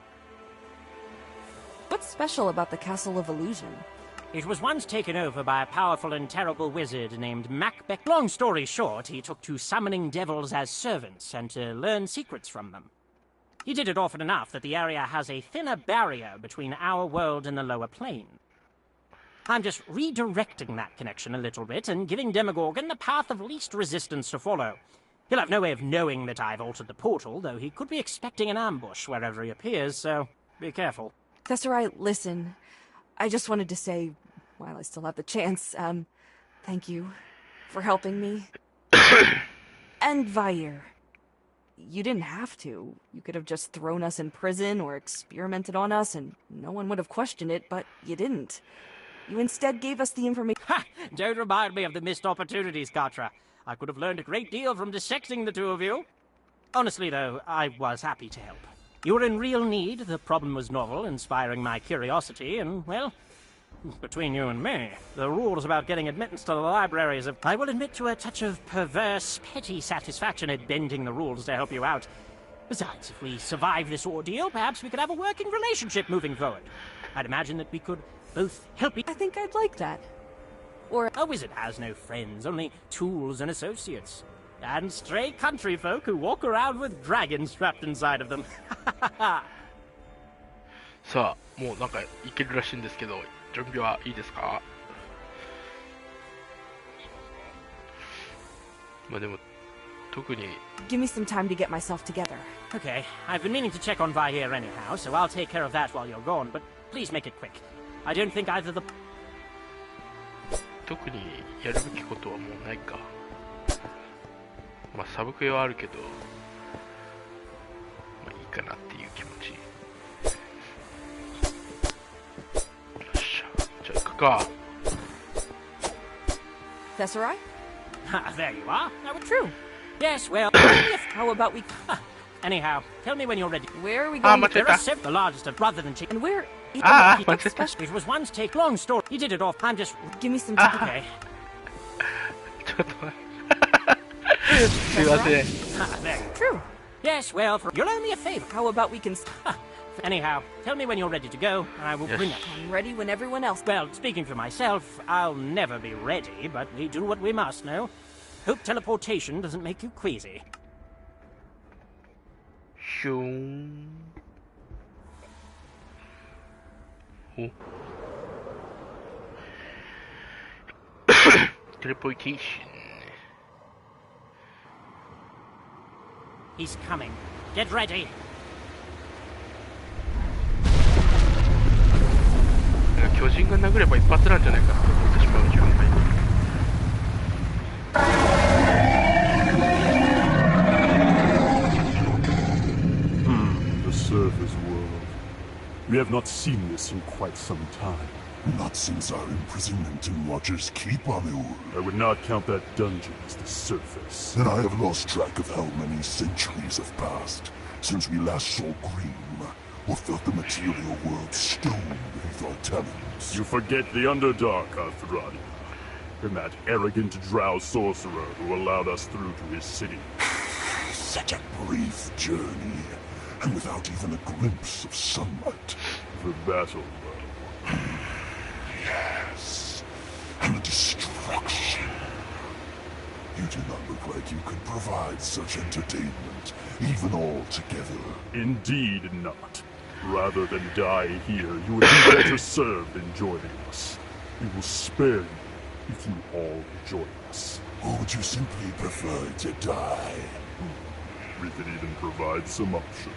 What's special about the Castle of Illusion? It was once taken over by a powerful and terrible wizard named Macbeth. Long story short, he took to summoning devils as servants and to learn secrets from them. He did it often enough that the area has a thinner barrier between our world and the lower plane. I'm just redirecting that connection a little bit and giving Demogorgon the path of least resistance to follow. He'll have no way of knowing that I've altered the portal, though he could be expecting an ambush wherever he appears, so be careful. Tesserai, listen. I just wanted to say, while I still have the chance, thank you for helping me. And Vair. You didn't have to. You could have just thrown us in prison or experimented on us, and no one would have questioned it, but you didn't. You instead gave us the information. Ha! Don't remind me of the missed opportunities, Katra. I could have learned a great deal from dissecting the two of you. Honestly, though, I was happy to help. You were in real need, the problem was novel, inspiring my curiosity, and, well, between you and me, the rules about getting admittance to the libraries have, I will admit, to a touch of perverse, petty satisfaction at bending the rules to help you out. Besides, if we survive this ordeal, perhaps we could have a working relationship moving forward. I'd imagine that we could both help each... I think I'd like that. Or... A wizard has no friends, only tools and associates. And stray country folk who walk around with dragons trapped inside of them. さあ、もうなんかいけるらしいんですけど、準備はいいですか？まあでも、特に... Give me some time to get myself together. Okay, I've been meaning to check on Vair anyhow, so I'll take care of that while you're gone, but please make it quick. I don't think either the... 特にやるべきことはもうないか。まあサブクエはあるけど、まあいいかなっていう気持ち。よっしゃ、じゃあ行くか。Thesserai? Ah, there you are. True. Yes, well, How about we... anyhow, tell me when you're ready. Where are we Ah, going? There are several, the largest of rather than chicken. And where... It was once take long story. He did it off. I'm just... Give me some time. Okay. ちょっと待ってすいません。 Ah, there. True. Yes, well, you'll owe me a favor. How about we can... Anyhow, tell me when you're ready to go, and I will bring it. I'm ready when everyone else... Well, speaking for myself, I'll never be ready, but we do what we must, no? Hope teleportation doesn't make you queasy. シューン。おテレポーテーション。 He's coming. Get ready. 巨人が殴れば一発なんじゃないかって思ってしまう自分がいる。The surface world. We have not seen this in quite some time. Not since our imprisonment in Watcher's Keep, Ameul. I would not count that dungeon as the surface. Then I have lost track of how many centuries have passed since we last saw Green, or felt the material world stone beneath our talons. You forget the Underdark, Arthurani, and that arrogant drow sorcerer who allowed us through to his city. Such a brief journey, and without even a glimpse of sunlight. The battle, Yes, and the destruction. You do not look like you could provide such entertainment, even all together. Indeed not. Rather than die here, you would be better served in joining us. We will spare you if you all join us. Or would you simply prefer to die? We could even provide some options.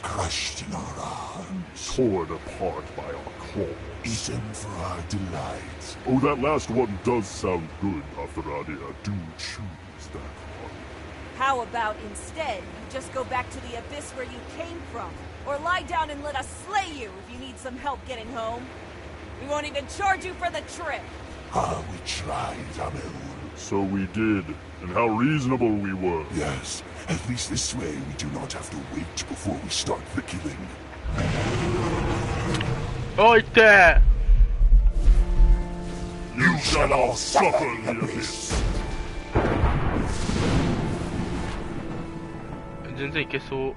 Crushed in our arms. Torn apart by our claws. Eaten for our delight. Oh, that last one does sound good, Arthuradia. Do choose that one. How about instead you just go back to the abyss where you came from? Or lie down and let us slay you if you need some help getting home? We won't even charge you for the trip. Ah, we tried, Ameul. So we did, and how reasonable we were. Yes, at least this way we do not have to wait before we start the killing. Oite! You shall all suffer the abyss. 全然いけそう。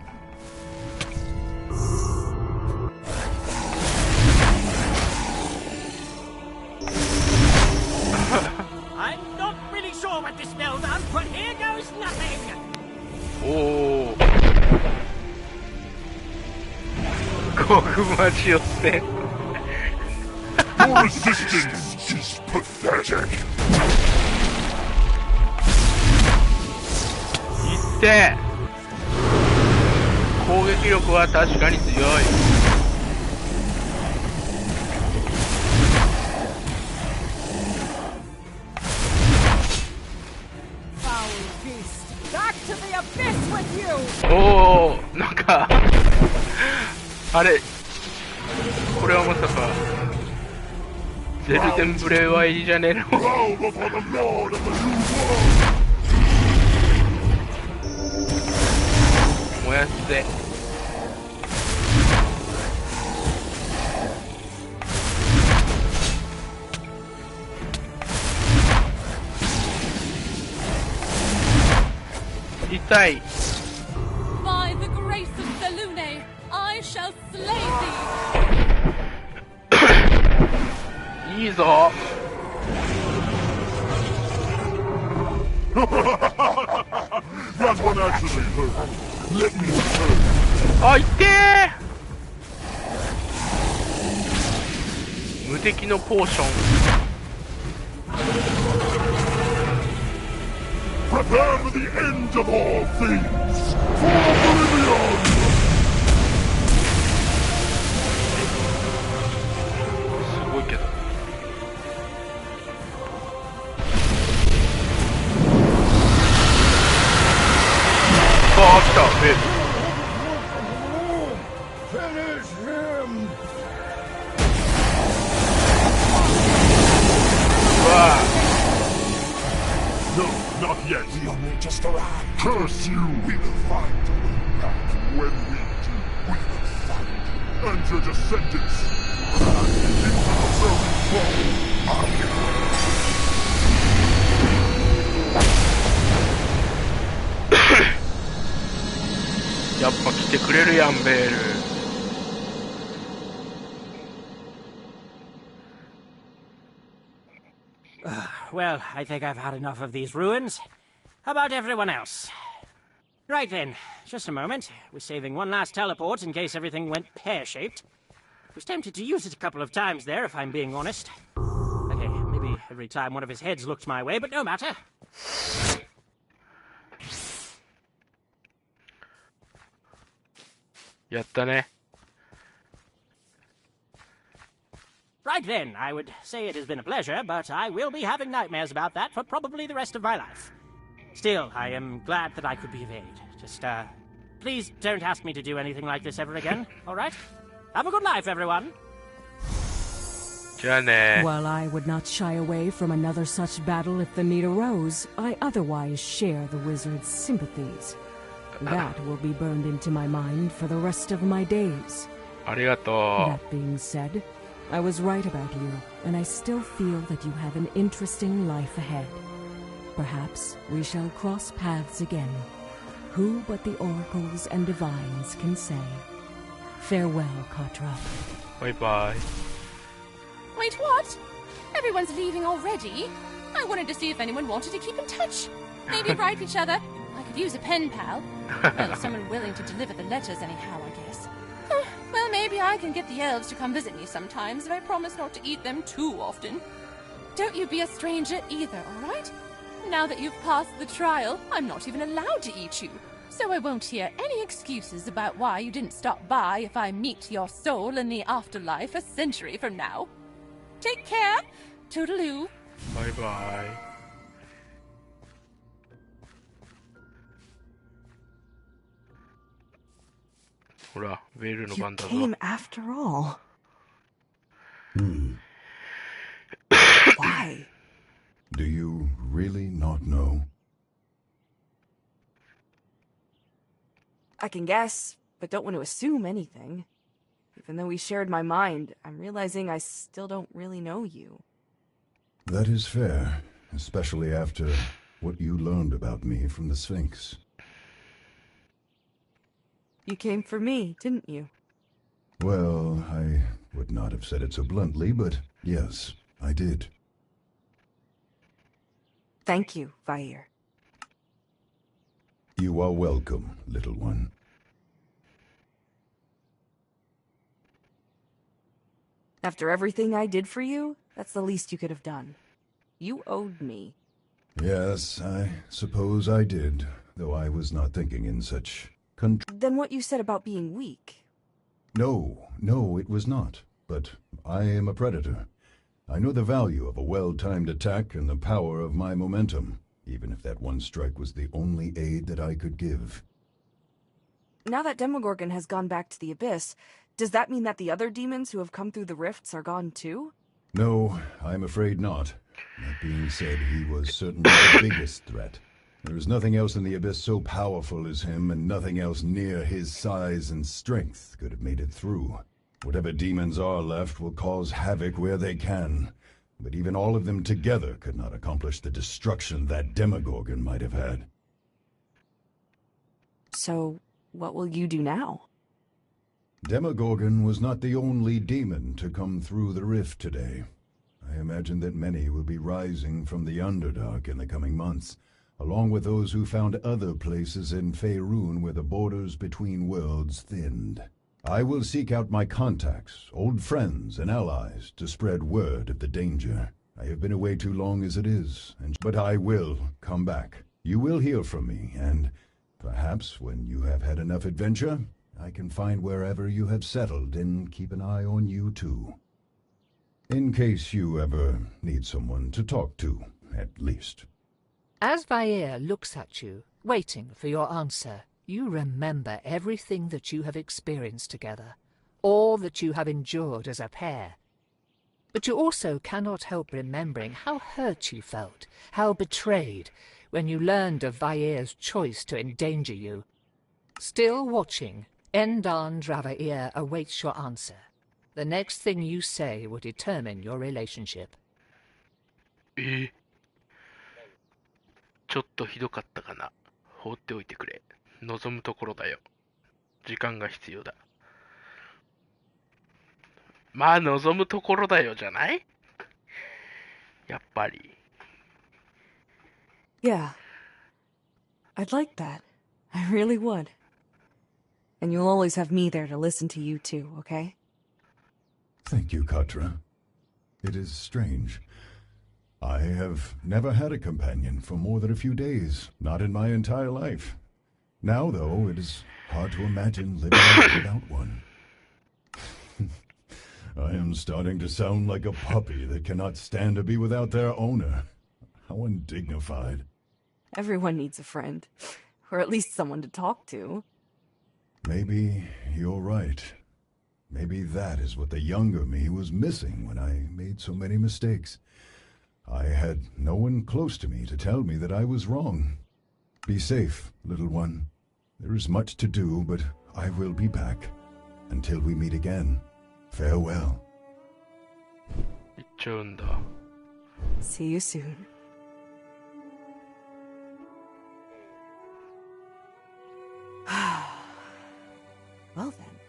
I'm not really sure what this spell does, but here goes nothing. おお。極魔し寄せ。Your resistance is pathetic. いって攻撃力は確かに強い。おお、なんかあれ、これはまさかゼルデンブレワイじゃねえの。燃やして痛い。 By the grace of Selune, I shall slay thee. いいぞ。That one actually hurt. Let me return. あ、いってー。無敵のポーション。Prepare for the end of all things! For oblivion! すごいけど。来た、ベル。Finish him! うわ No, not yet. We only just arrived. Curse you! We will find a way back. When we do, We will find and your descendants. Into the very throne. やっぱ来てくれるやん、ベール。Well, I think I've had enough of these ruins. How about everyone else? Right then, just a moment. We're saving one last teleport in case everything went pear-shaped. Was tempted to use it a couple of times there, if I'm being honest. Okay, maybe every time one of his heads looked my way, but no matter. やったね。 Right then, I would say it has been a pleasure, but I will be having nightmares about that for probably the rest of my life. Still, I am glad that I could be of aid. Just, please don't ask me to do anything like this ever again, alright? Have a good life, everyone! じゃあね。 While I would not shy away from another such battle if the need arose, I otherwise share the wizard's sympathies. That will be burned into my mind for the rest of my days. ありがとう。 That being said, I was right about you, and I still feel that you have an interesting life ahead. Perhaps we shall cross paths again. Who but the oracles and divines can say? Farewell, Katra. Bye bye. Wait, what? Everyone's leaving already? I wanted to see if anyone wanted to keep in touch. Maybe write each other. I could use a pen pal. Well, someone willing to deliver the letters anyhow, I guess. Well, maybe I can get the elves to come visit me sometimes if I promise not to eat them too often. Don't you be a stranger either, alright? Now that you've passed the trial, I'm not even allowed to eat you. So I won't hear any excuses about why you didn't stop by if I meet your soul in the afterlife a century from now. Take care. Toodaloo. Bye bye. ほら、ベールの You 番だぞ。 came after all. Why? Do you really not know? I can guess, but don't want to assume anything. Even though we shared my mind, I'm realizing I still don't really know you. That is fair, especially after what you learned about me from the Sphinx. You came for me, didn't you? Well, I would not have said it so bluntly, but yes, I did. Thank you, Vair. You are welcome, little one. After everything I did for you, that's the least you could have done. You owed me. Yes, I suppose I did, though I was not thinking in such Then what you said about being weak. No, it was not. But I am a predator. I know the value of a well-timed attack and the power of my momentum, even if that one strike was the only aid that I could give. Now that Demogorgon has gone back to the Abyss, does that mean that the other demons who have come through the rifts are gone too? No, I'm afraid not. That being said, he was certainly the biggest threat. There is nothing else in the Abyss so powerful as him, and nothing else near his size and strength could have made it through. Whatever demons are left will cause havoc where they can, but even all of them together could not accomplish the destruction that Demogorgon might have had. So, what will you do now? Demogorgon was not the only demon to come through the rift today. I imagine that many will be rising from the Underdark in the coming months, along with those who found other places in Faerun where the borders between worlds thinned. I will seek out my contacts, old friends and allies, to spread word of the danger. I have been away too long as it is, but I will come back. You will hear from me, and perhaps when you have had enough adventure, I can find wherever you have settled and keep an eye on you too. In case you ever need someone to talk to, at least. As Vair looks at you, waiting for your answer, You remember everything that you have experienced together, all that you have endured as a pair. But you also cannot help remembering how hurt you felt, how betrayed, when you learned of Vair's choice to endanger you. Still watching, Endan Dravair awaits your answer. The next thing you say will determine your relationship. ちょっとひどかったかな。放っておいてくれ。望むところだよ。時間が必要だ。まあ、望むところだよじゃない？やっぱり。Yeah. I'd like that. I really would. And you'll always have me there to listen to you too, okay? Thank you, Katra. It is strange. I have never had a companion for more than a few days, not in my entire life. Now, though, it is hard to imagine living without one. I am starting to sound like a puppy that cannot stand to be without their owner. How undignified. Everyone needs a friend. Or at least someone to talk to. Maybe you're right. Maybe that is what the younger me was missing when I made so many mistakes. I had no one close to me to tell me that I was wrong. Be safe, little one. There is much to do, but I will be back. Until we meet again, farewell. See you soon. Well then.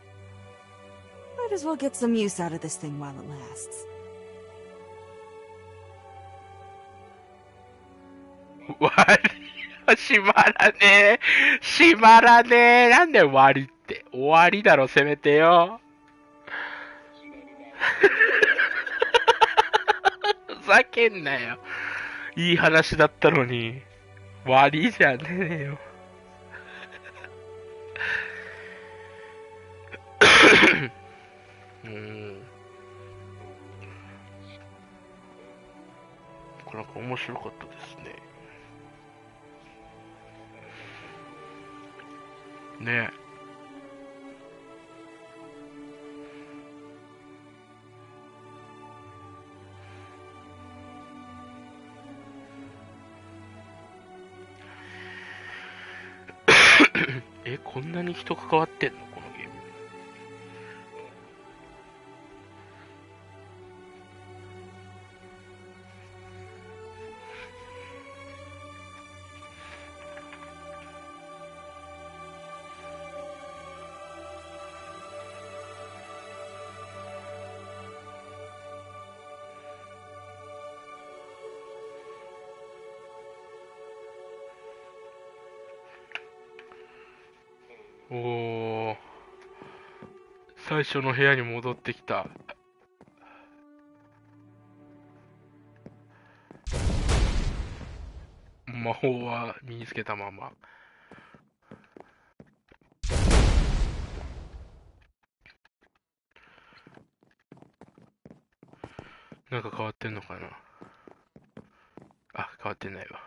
Might as well get some use out of this thing while it lasts. What? 閉まらねえ。閉まらねえ。なんで終わりって。終わりだろ、せめてよ。ふざけんなよ。いい話だったのに。終わりじゃねえよ。なんか面白かったですね。ねえ。こんなに人関わってんのこのゲーム。おー、最初の部屋に戻ってきた。魔法は身につけたまま。なんか変わってんのかな。あ、変わってないわ。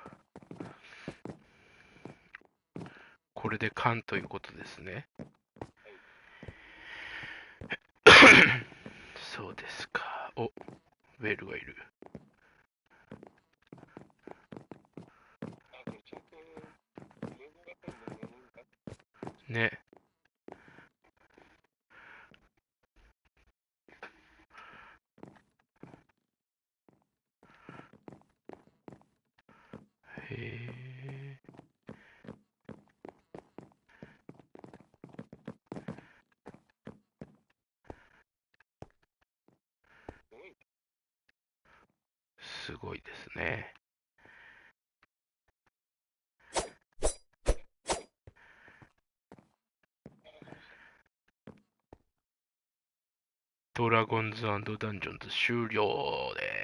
これで勘ということですね。そうですか。お、ウェルがいる。ね。へえ。すごいですね。ドラゴンズ&ダンジョンズ終了です。